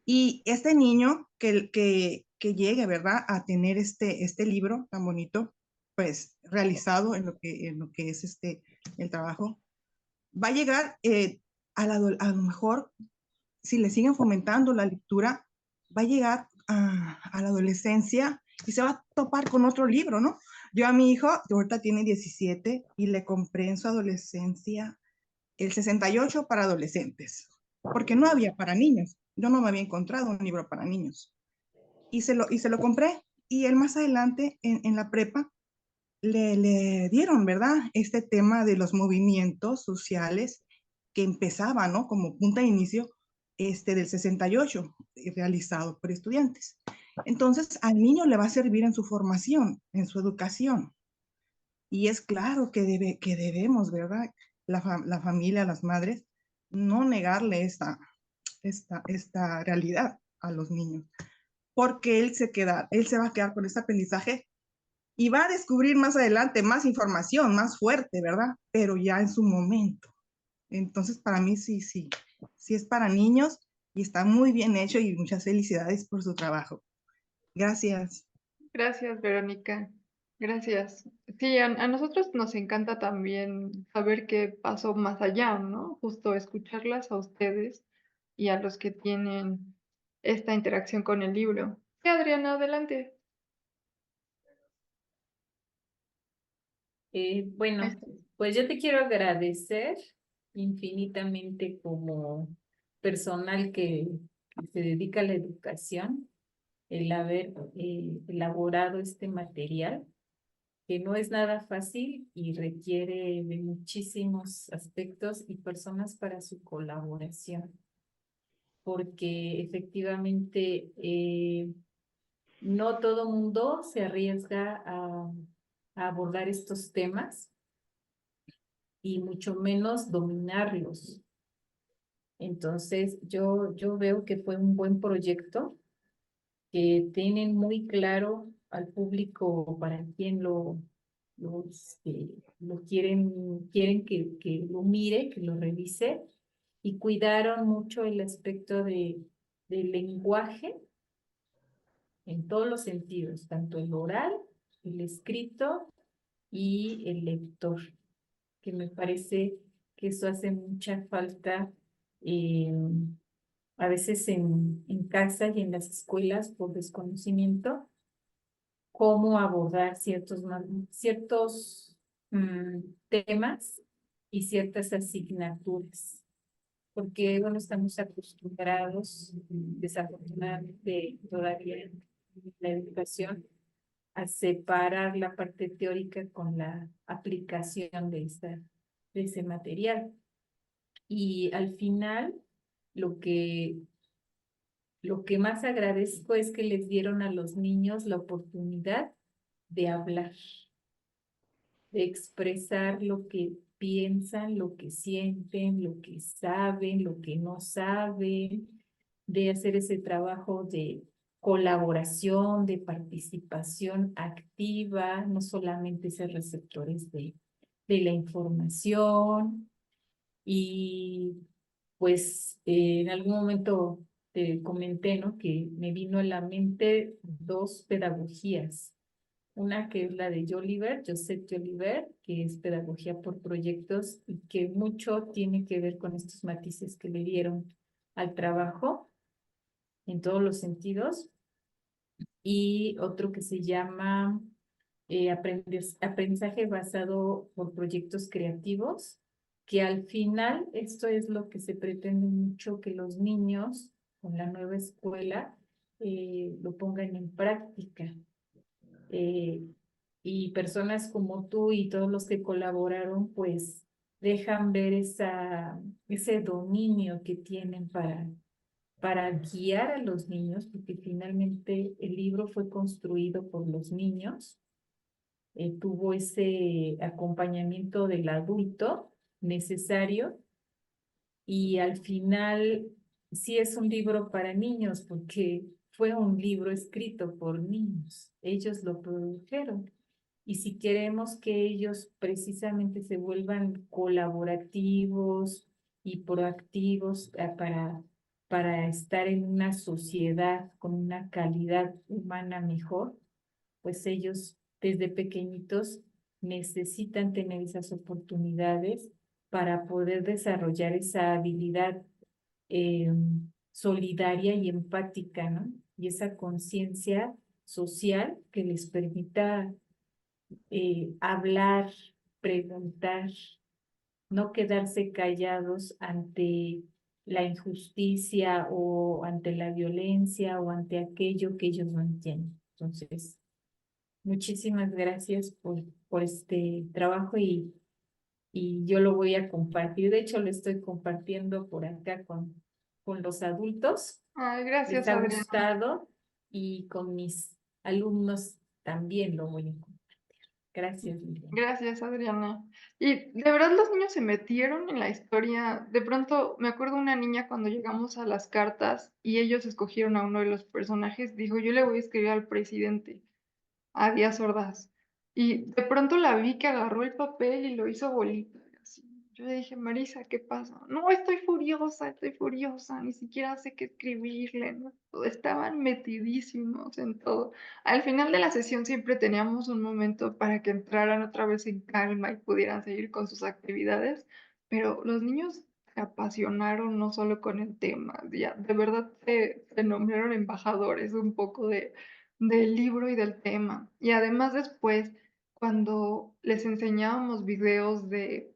Y este niño que llegue, ¿verdad?, a tener este libro tan bonito, pues realizado en lo que es el trabajo, va a llegar a lo mejor, si le siguen fomentando la lectura, va a llegar a la adolescencia y se va a topar con otro libro, ¿no? Yo a mi hijo, que ahorita tiene 17, y le compré en su adolescencia el 68 para adolescentes. porque no había para niños. Yo no me había encontrado un libro para niños. Y se lo compré. Y él más adelante, en la prepa, le dieron, ¿verdad? Este tema de los movimientos sociales que empezaba, ¿no? Como punta de inicio del 68, realizado por estudiantes. Entonces, al niño le va a servir en su formación, en su educación. Y es claro que debemos, ¿verdad? La familia, las madres, no negarle esta realidad a los niños, porque él se va a quedar con este aprendizaje y va a descubrir más adelante más información, más fuerte, ¿verdad? Pero ya en su momento. Entonces, para mí sí es para niños y está muy bien hecho y muchas felicidades por su trabajo. Gracias. Gracias, Verónica. Gracias. Sí, a nosotros nos encanta también saber qué pasó más allá, ¿no? Justo escucharlas a ustedes y a los que tienen esta interacción con el libro. Sí, Adriana, adelante. Ahí Bueno, está. pues yo te quiero agradecer infinitamente como personal que se dedica a la educación, el haber elaborado este material, que no es nada fácil y requiere de muchísimos aspectos y personas para su colaboración, porque efectivamente no todo mundo se arriesga a abordar estos temas y mucho menos dominarlos. Entonces, yo veo que fue un buen proyecto, que tienen muy claro al público para quien lo quieren que lo mire, que lo revise, y cuidaron mucho el aspecto del lenguaje en todos los sentidos, tanto el oral, el escrito y el lector, que me parece que eso hace mucha falta eh, a veces en casa y en las escuelas por desconocimiento, cómo abordar ciertos temas y ciertas asignaturas. Porque, bueno, estamos acostumbrados, desafortunadamente, todavía en la educación, a separar la parte teórica con la aplicación de ese material. Y al final, lo que, lo que más agradezco es que les dieron a los niños la oportunidad de hablar, de expresar lo que piensan, lo que sienten, lo que saben, lo que no saben, de hacer ese trabajo de colaboración, de participación activa, no solamente ser receptores de la información. Y pues en algún momento te comenté, ¿no? Que me vino a la mente dos pedagogías. Una que es la de Joseph Jolivet, que es pedagogía por proyectos y que mucho tiene que ver con estos matices que le dieron al trabajo en todos los sentidos. Y otro que se llama aprendizaje basado por proyectos creativos, que al final esto es lo que se pretende mucho, que los niños con la nueva escuela lo pongan en práctica. Eh, y personas como tú y todos los que colaboraron, pues dejan ver ese dominio que tienen para guiar a los niños, porque finalmente el libro fue construido por los niños, tuvo ese acompañamiento del adulto necesario y al final sí es un libro para niños porque fue un libro escrito por niños, ellos lo produjeron. Y si queremos que ellos precisamente se vuelvan colaborativos y proactivos para estar en una sociedad con una calidad humana mejor, pues ellos desde pequeñitos necesitan tener esas oportunidades para poder desarrollar esa habilidad eh, solidaria y empática, ¿no? Y esa conciencia social que les permita hablar, preguntar, no quedarse callados ante la injusticia o ante la violencia o ante aquello que ellos no entienden. Entonces, muchísimas gracias por este trabajo y yo lo voy a compartir. De hecho, lo estoy compartiendo por acá con los adultos. Ay, Les gracias, ha Adriana. gustado y con mis alumnos también lo voy a compartir. Gracias, Liliana. Gracias, Adriana. Y de verdad los niños se metieron en la historia. De pronto, me acuerdo una niña cuando llegamos a las cartas y ellos escogieron a uno de los personajes, dijo, yo le voy a escribir al presidente, a Díaz Ordaz. Y de pronto la vi que agarró el papel y lo hizo bolita. Así. Yo le dije, Marisa, ¿qué pasa? No, estoy furiosa, ni siquiera sé qué escribirle, ¿no? Estaban metidísimos en todo. Al final de la sesión siempre teníamos un momento para que entraran otra vez en calma y pudieran seguir con sus actividades, pero los niños se apasionaron no solo con el tema, ya, de verdad se nombraron embajadores un poco del libro y del tema. Y además después, cuando les enseñábamos videos de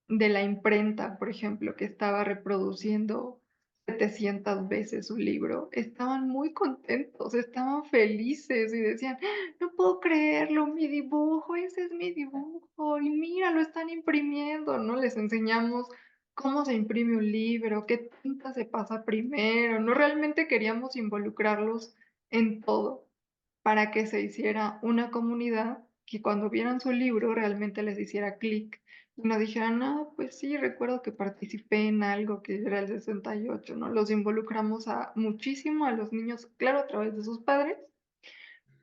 la imprenta, por ejemplo, que estaba reproduciendo 700 veces su libro, estaban muy contentos, estaban felices y decían, no puedo creerlo, mi dibujo, ese es mi dibujo, y mira, lo están imprimiendo, ¿no? Les enseñamos cómo se imprime un libro, qué tinta se pasa primero, ¿no? Realmente queríamos involucrarlos en todo para que se hiciera una comunidad que cuando vieran su libro realmente les hiciera clic y no dijeran, no, pues sí, recuerdo que participé en algo que era el 68, ¿no? Los involucramos muchísimo a los niños, claro, a través de sus padres,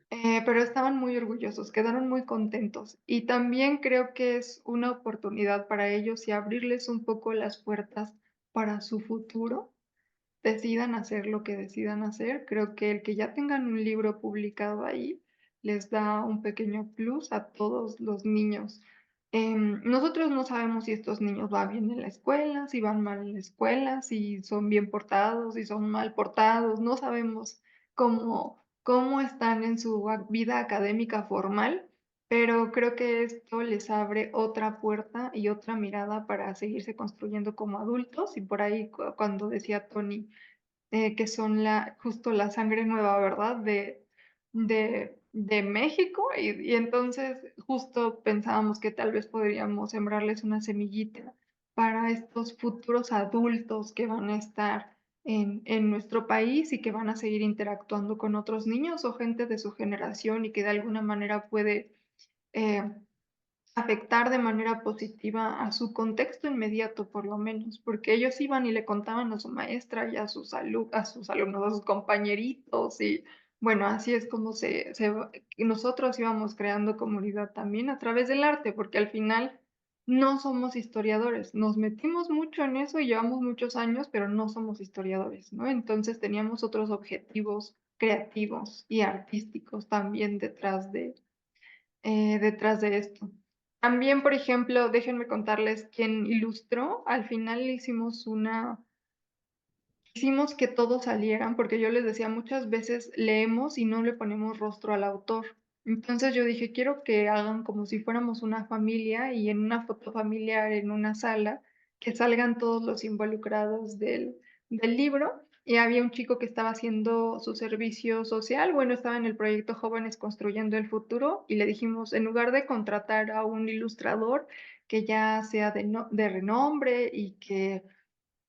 pero estaban muy orgullosos, quedaron muy contentos y también creo que es una oportunidad para ellos y abrirles un poco las puertas para su futuro decidan hacer lo que decidan hacer. Creo que el que ya tengan un libro publicado ahí les da un pequeño plus a todos los niños. Nosotros no sabemos si estos niños van bien en la escuela, si van mal en la escuela, si son bien portados, si son mal portados, no sabemos cómo están en su vida académica formal, pero creo que esto les abre otra puerta y otra mirada para seguirse construyendo como adultos. Y por ahí cuando decía Tony, que son justo la sangre nueva, ¿verdad? De México. Y entonces justo pensábamos que tal vez podríamos sembrarles una semillita para estos futuros adultos que van a estar en nuestro país y que van a seguir interactuando con otros niños o gente de su generación y que de alguna manera puede eh, afectar de manera positiva a su contexto inmediato, por lo menos, porque ellos iban y le contaban a su maestra y a a sus alumnos, a sus compañeritos, y bueno, así es como y nosotros íbamos creando comunidad también a través del arte, porque al final no somos historiadores, nos metimos mucho en eso y llevamos muchos años, pero no somos historiadores, ¿no? Entonces teníamos otros objetivos creativos y artísticos también detrás de esto. También, por ejemplo, déjenme contarles quién ilustró. Al final hicimos que todos salieran, porque yo les decía, muchas veces leemos y no le ponemos rostro al autor. Entonces yo dije, quiero que hagan como si fuéramos una familia y en una foto familiar en una sala, que salgan todos los involucrados del libro. Y había un chico que estaba haciendo su servicio social, bueno, estaba en el proyecto Jóvenes Construyendo el Futuro y le dijimos, en lugar de contratar a un ilustrador que ya sea de renombre y que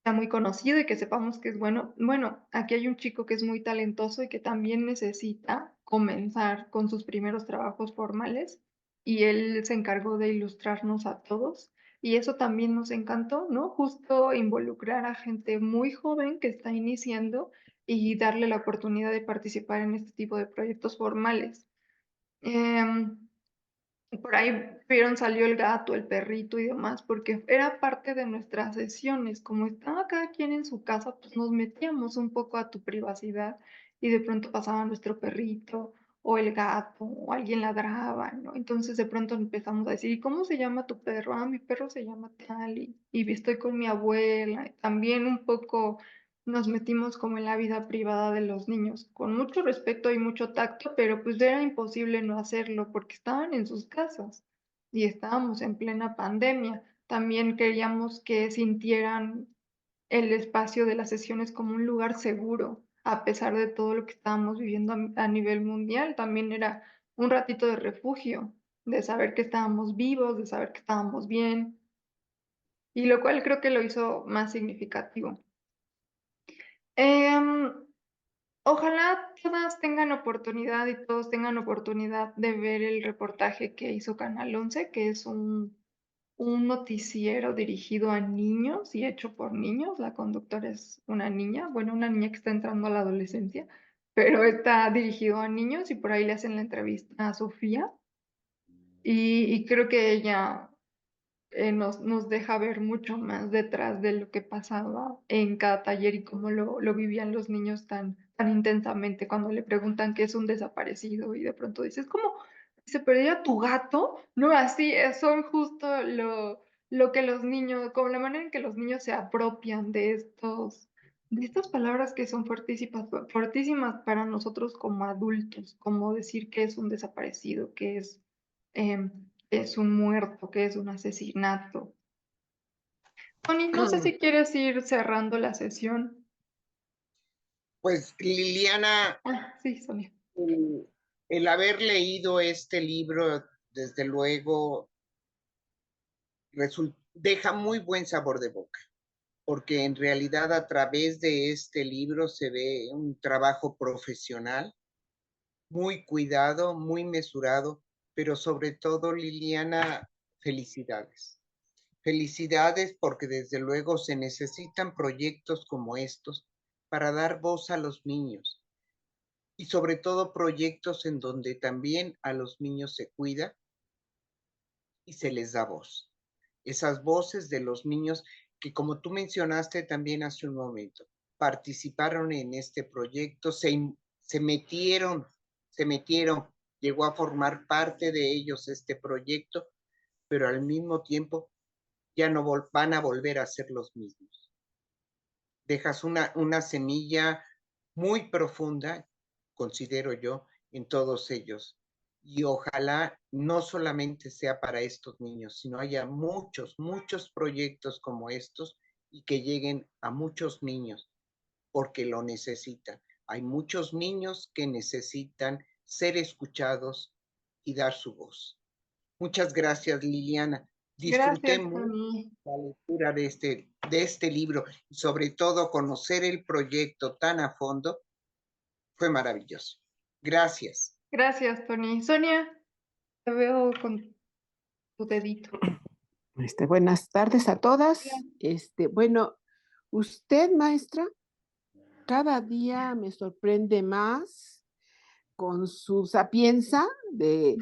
sea muy conocido y que sepamos que es bueno. Bueno, aquí hay un chico que es muy talentoso y que también necesita comenzar con sus primeros trabajos formales y él se encargó de ilustrarnos a todos y eso también nos encantó, ¿no? Justo involucrar a gente muy joven que está iniciando y darle la oportunidad de participar en este tipo de proyectos formales. Em, por ahí vieron, salió el gato, el perrito y demás, porque era parte de nuestras sesiones. Como estaba cada quien en su casa, pues nos metíamos un poco a tu privacidad y de pronto pasaba nuestro perrito o el gato o alguien ladraba, ¿no? Entonces de pronto empezamos a decir, ¿y cómo se llama tu perro? Ah, mi perro se llama tal y estoy con mi abuela. Y también un poco nos metimos como en la vida privada de los niños, con mucho respeto y mucho tacto, pero pues era imposible no hacerlo porque estaban en sus casas y estábamos en plena pandemia. También queríamos que sintieran el espacio de las sesiones como un lugar seguro, a pesar de todo lo que estábamos viviendo a nivel mundial. También era un ratito de refugio, de saber que estábamos vivos, de saber que estábamos bien, y lo cual creo que lo hizo más significativo. Em, Ojalá todas tengan oportunidad y todos tengan oportunidad de ver el reportaje que hizo Canal 11, que es un noticiero dirigido a niños y hecho por niños. La conductora es una niña, bueno, una niña que está entrando a la adolescencia, pero está dirigido a niños y por ahí le hacen la entrevista a Sofía y creo que ella nos deja ver mucho más detrás de lo que pasaba en cada taller y cómo lo vivían los niños tan intensamente cuando le preguntan qué es un desaparecido y de pronto dices, ¿cómo se perdió tu gato? No, así son justo lo que los niños, como la manera en que los niños se apropian de estas palabras que son fuertísimas para nosotros como adultos, como decir que es un desaparecido, em, es un muerto, que es un asesinato. Tony, no sé si quieres ir cerrando la sesión. Pues Liliana, Ah, sí, Sonia. el haber leído este libro, desde luego, deja muy buen sabor de boca, porque en realidad a través de este libro se ve un trabajo profesional, muy cuidado, muy mesurado, pero sobre todo, Liliana, felicidades. Felicidades porque desde luego se necesitan proyectos como estos para dar voz a los niños y sobre todo proyectos en donde también a los niños se cuida y se les da voz. Esas voces de los niños que, como tú mencionaste también hace un momento, participaron en este proyecto, se metieron, llegó a formar parte de ellos este proyecto, pero al mismo tiempo ya no van a volver a ser los mismos. Dejas una semilla muy profunda, considero yo, en todos ellos. Y ojalá no solamente sea para estos niños, sino haya muchos, muchos proyectos como estos y que lleguen a muchos niños, porque lo necesitan. Hay muchos niños que necesitan ser escuchados y dar su voz. Muchas gracias, Liliana. Disfruté Gracias, mucho Tony. la lectura de este libro y sobre todo conocer el proyecto tan a fondo fue maravilloso. Gracias. Gracias, Tony. Sonia, te veo con tu dedito. Buenas tardes a todas. Bueno, usted, maestra, cada día me sorprende más con su sapienza de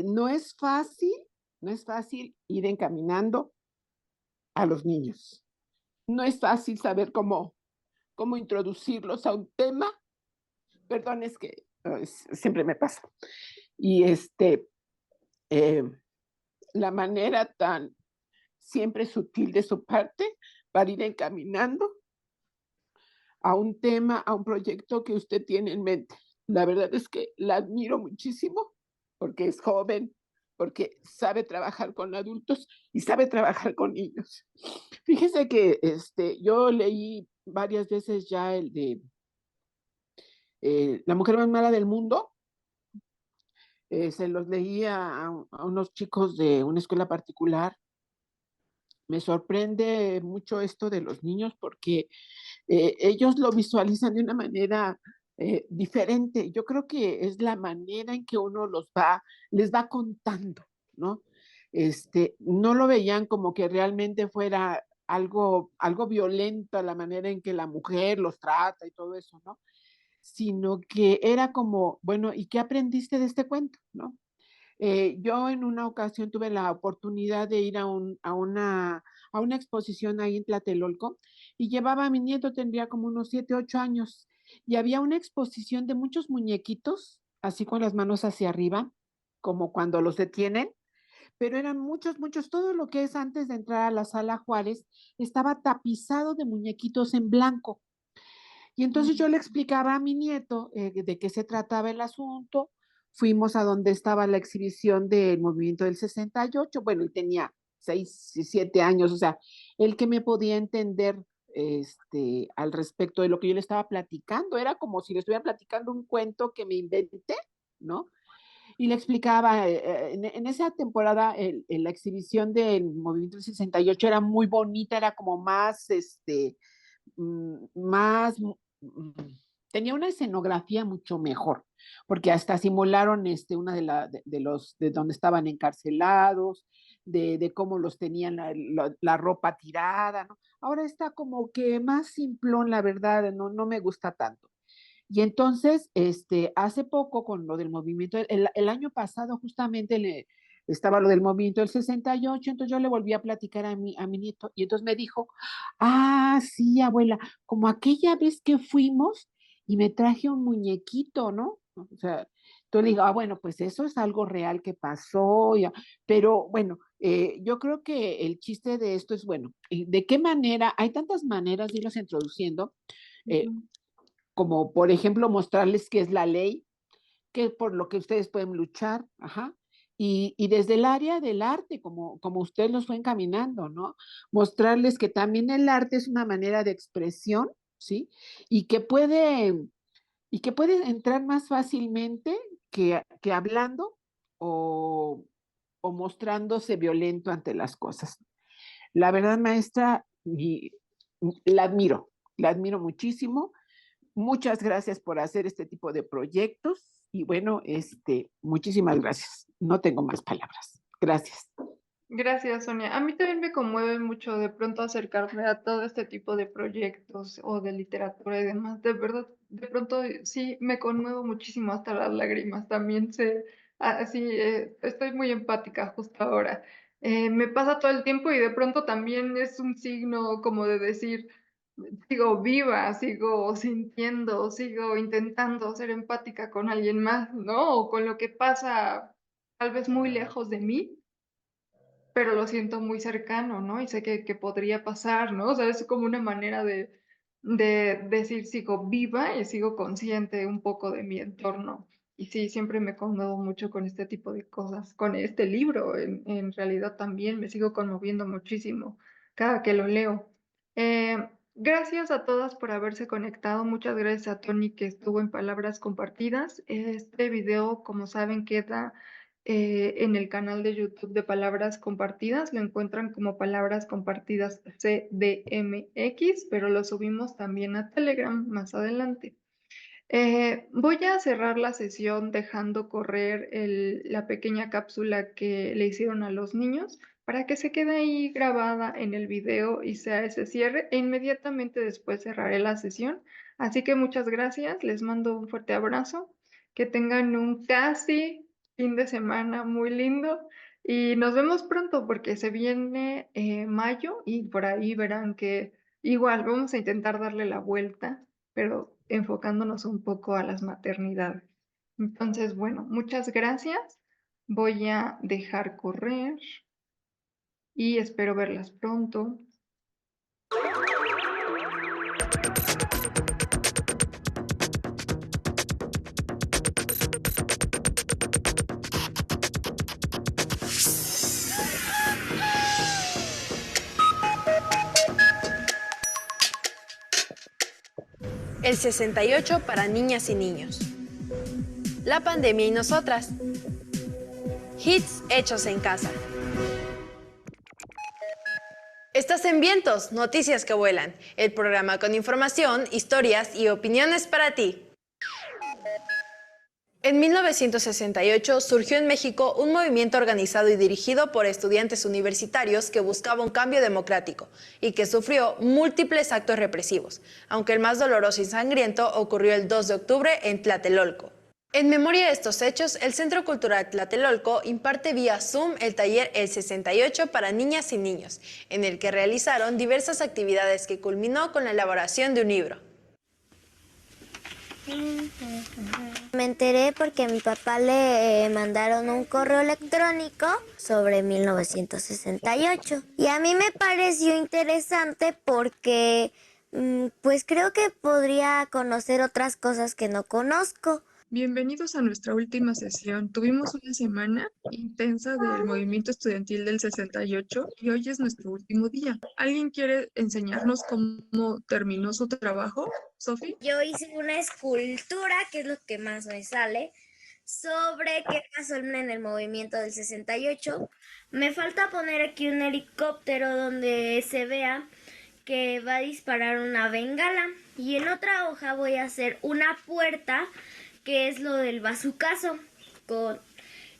no es fácil, no es fácil ir encaminando a los niños. No es fácil saber cómo introducirlos a un tema. Perdón, es que siempre me pasa. Y la manera tan siempre sutil de su parte para ir encaminando a un tema, a un proyecto que usted tiene en mente. La verdad es que la admiro muchísimo porque es joven, porque sabe trabajar con adultos y sabe trabajar con niños. Fíjese que yo leí varias veces ya el de La mujer más mala del mundo. Se los leía a unos chicos de una escuela particular. Me sorprende mucho esto de los niños porque ellos lo visualizan de una manera diferente. Yo creo que es la manera en que uno les va contando, ¿no? No lo veían como que realmente fuera algo violento la manera en que la mujer los trata y todo eso, ¿no? Sino que era como, bueno, ¿y qué aprendiste de este cuento, no? Yo en una ocasión tuve la oportunidad de ir a una exposición ahí en Tlatelolco y llevaba a mi nieto, tendría como unos 7, 8 años, y había una exposición de muchos muñequitos, así con las manos hacia arriba, como cuando los detienen, pero eran muchos, muchos, todo lo que es antes de entrar a la sala Juárez estaba tapizado de muñequitos en blanco. Y entonces yo le explicaba a mi nieto de qué se trataba el asunto. Fuimos a donde estaba la exhibición del movimiento del 68. Bueno, él tenía 6, 7 años, o sea, él que me podía entender al respecto de lo que yo le estaba platicando. Era como si le estuviera platicando un cuento que me inventé, ¿no? Y le explicaba, en esa temporada la exhibición del Movimiento del 68 era muy bonita, era como más, más, tenía una escenografía mucho mejor, porque hasta simularon una de donde estaban encarcelados, de cómo los tenían la ropa tirada, ¿no? Ahora está como que más simplón, la verdad, no me gusta tanto. Y entonces, hace poco con lo del movimiento, el año pasado justamente estaba lo del movimiento del 68, entonces yo le volví a platicar a mi nieto y entonces me dijo, ah, sí, abuela, como aquella vez que fuimos y me traje un muñequito, ¿no? O sea, entonces le digo, ah, bueno, pues eso es algo real que pasó, ya. Pero bueno, yo creo que el chiste de esto es, bueno, ¿de qué manera? Hay tantas maneras de irlos introduciendo. eh, Ujú. Como por ejemplo mostrarles qué es la ley, qué es por lo que ustedes pueden luchar, ajá. Y desde el área del arte, como ustedes los fue encaminando, ¿no? Mostrarles que también el arte es una manera de expresión, ¿sí? Y que puede, y que puede entrar más fácilmente que hablando o, o mostrándose violento ante las cosas. La verdad, maestra, la admiro muchísimo. Muchas gracias por hacer este tipo de proyectos y bueno, muchísimas gracias. No tengo más palabras. Gracias. Gracias, Sonia. A mí también me conmueve mucho de pronto acercarme a todo este tipo de proyectos o de literatura y demás. De verdad, de pronto sí me conmuevo muchísimo hasta las lágrimas. También así, estoy muy empática justo ahora. Me pasa todo el tiempo y de pronto también es un signo como de decir, sigo viva, sigo sintiendo, sigo intentando ser empática con alguien más, ¿no? O con lo que pasa tal vez muy lejos de mí, pero lo siento muy cercano, ¿no? Y sé que podría pasar, ¿no? O sea, es como una manera de decir sigo viva y sigo consciente un poco de mi entorno. Y sí, siempre me conmuevo mucho con este tipo de cosas. Con este libro, en realidad también me sigo conmoviendo muchísimo cada que lo leo. Gracias a todas por haberse conectado. Muchas gracias a Tony que estuvo en Palabras Compartidas. Este video, como saben, queda en el canal de YouTube de Palabras Compartidas. Lo encuentran como Palabras Compartidas CDMX, pero lo subimos también a Telegram más adelante. Voy a cerrar la sesión dejando correr la pequeña cápsula que le hicieron a los niños para que se quede ahí grabada en el video y sea ese cierre e inmediatamente después cerraré la sesión. Así que muchas gracias, les mando un fuerte abrazo, que tengan un casi fin de semana muy lindo y nos vemos pronto porque se viene mayo y por ahí verán que igual vamos a intentar darle la vuelta, pero enfocándonos un poco a las maternidades. Entonces, bueno, muchas gracias. Voy a dejar correr y espero verlas pronto. El 68 para niñas y niños. La pandemia y nosotras. Hits hechos en casa. Estás en Vientos, noticias que vuelan. El programa con información, historias y opiniones para ti. En 1968 surgió en México un movimiento organizado y dirigido por estudiantes universitarios que buscaba un cambio democrático y que sufrió múltiples actos represivos, aunque el más doloroso y sangriento ocurrió el 2 de octubre en Tlatelolco. En memoria de estos hechos, el Centro Cultural Tlatelolco imparte vía Zoom el taller El 68 para niñas y niños, en el que realizaron diversas actividades que culminó con la elaboración de un libro. Me enteré porque a mi papá le mandaron un correo electrónico sobre 1968 y a mí me pareció interesante porque pues creo que podría conocer otras cosas que no conozco. Bienvenidos a nuestra última sesión. Tuvimos una semana intensa del movimiento estudiantil del 68 y hoy es nuestro último día. ¿Alguien quiere enseñarnos cómo terminó su trabajo, Sofi? Yo hice una escultura, que es lo que más me sale, sobre qué pasó en el movimiento del 68. Me falta poner aquí un helicóptero donde se vea que va a disparar una bengala. Y en otra hoja voy a hacer una puerta, que es lo del bazucazo.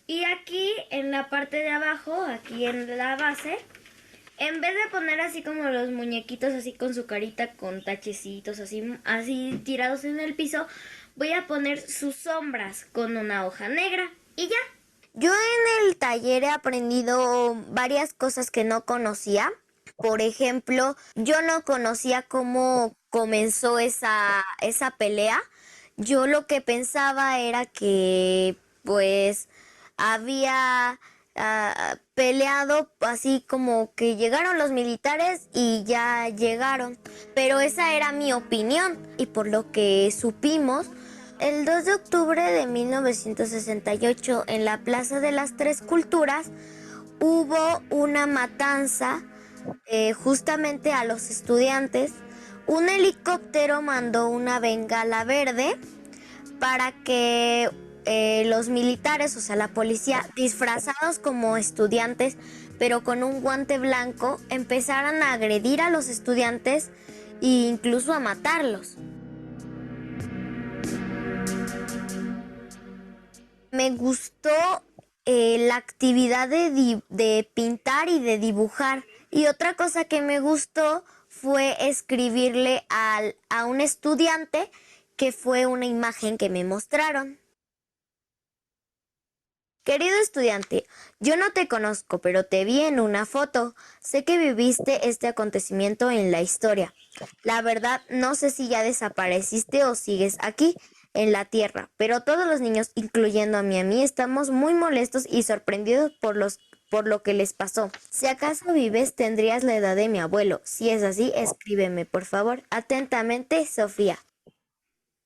Y aquí en la parte de abajo, aquí en la base, en vez de poner así como los muñequitos así con su carita con tachecitos así tirados en el piso, voy a poner sus sombras con una hoja negra y ya. Yo en el taller he aprendido varias cosas que no conocía. Por ejemplo, yo no conocía cómo comenzó esa pelea. Yo lo que pensaba era que pues había peleado así como que llegaron los militares y ya llegaron. Pero esa era mi opinión y por lo que supimos, el 2 de octubre de 1968 en la Plaza de las Tres Culturas hubo una matanza justamente a los estudiantes. Un helicóptero mandó una bengala verde para que los militares, o sea, la policía, disfrazados como estudiantes, pero con un guante blanco, empezaran a agredir a los estudiantes e incluso a matarlos. Me gustó la actividad de pintar y de dibujar. Y otra cosa que me gustó fue escribirle a un estudiante, que fue una imagen que me mostraron. Querido estudiante, yo no te conozco, pero te vi en una foto. Sé que viviste este acontecimiento en la historia. La verdad, no sé si ya desapareciste o sigues aquí, en la Tierra, pero todos los niños, incluyendo a mí, estamos muy molestos y sorprendidos por lo que les pasó. Si acaso vives, tendrías la edad de mi abuelo. Si es así, escríbeme, por favor. Atentamente, Sofía.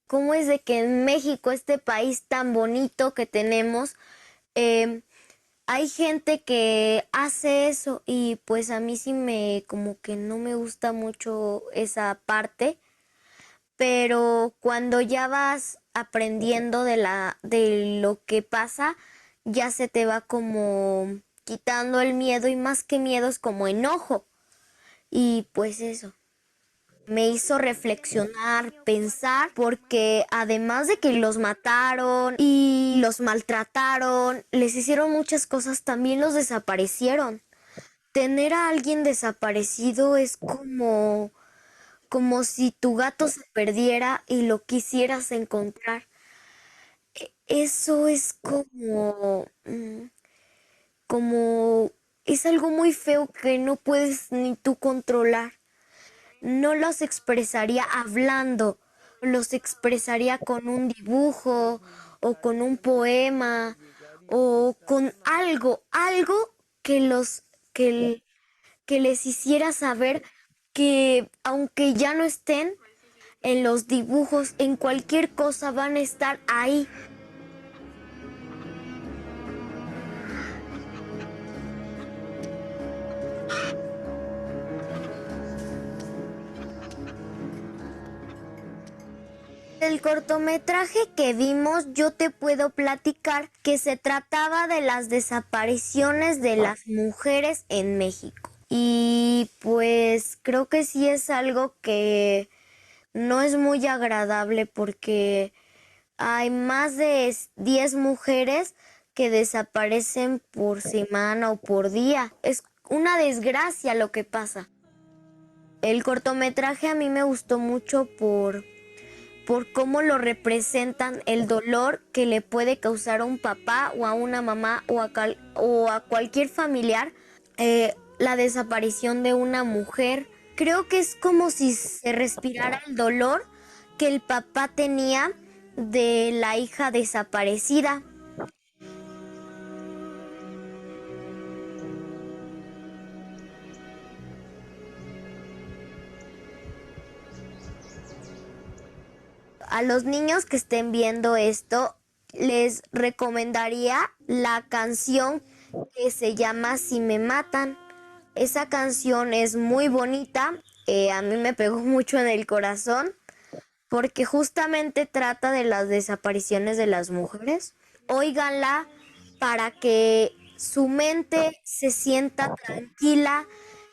¿Cómo es de que en México, este país tan bonito que tenemos, hay gente que hace eso y pues a mí sí como que no me gusta mucho esa parte, pero cuando ya vas aprendiendo de lo que pasa, ya se te va como quitando el miedo y más que miedo es como enojo. Y pues eso me hizo reflexionar, pensar, porque además de que los mataron y los maltrataron, les hicieron muchas cosas, también los desaparecieron. Tener a alguien desaparecido es como si tu gato se perdiera y lo quisieras encontrar. Eso es como es algo muy feo que no puedes ni tú controlar. No los expresaría hablando, los expresaría con un dibujo o con un poema o con algo que les hiciera saber que aunque ya no estén en los dibujos, en cualquier cosa van a estar ahí. El cortometraje que vimos, yo te puedo platicar que se trataba de las desapariciones de las mujeres en México. Y pues creo que sí es algo que no es muy agradable porque hay más de 10 mujeres que desaparecen por semana o por día. Es una desgracia lo que pasa. El cortometraje a mí me gustó mucho por cómo lo representan, el dolor que le puede causar a un papá o a una mamá o a cualquier familiar la desaparición de una mujer. Creo que es como si se respirara el dolor que el papá tenía de la hija desaparecida. a los niños que estén viendo esto, les recomendaría la canción que se llama Si me matan. Esa canción es muy bonita, a mí me pegó mucho en el corazón porque justamente trata de las desapariciones de las mujeres. Óiganla para que su mente se sienta tranquila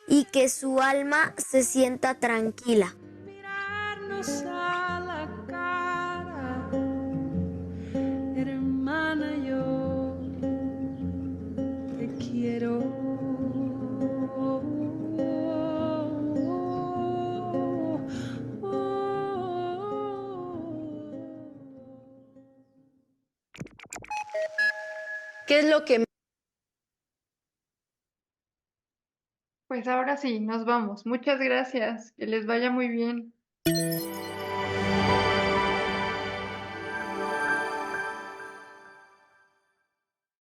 y que su alma se sienta tranquila. Mirarnos a la cara, hermana, yo te quiero. ¿Qué es lo que Pues ahora sí, nos vamos. Muchas gracias. Que les vaya muy bien.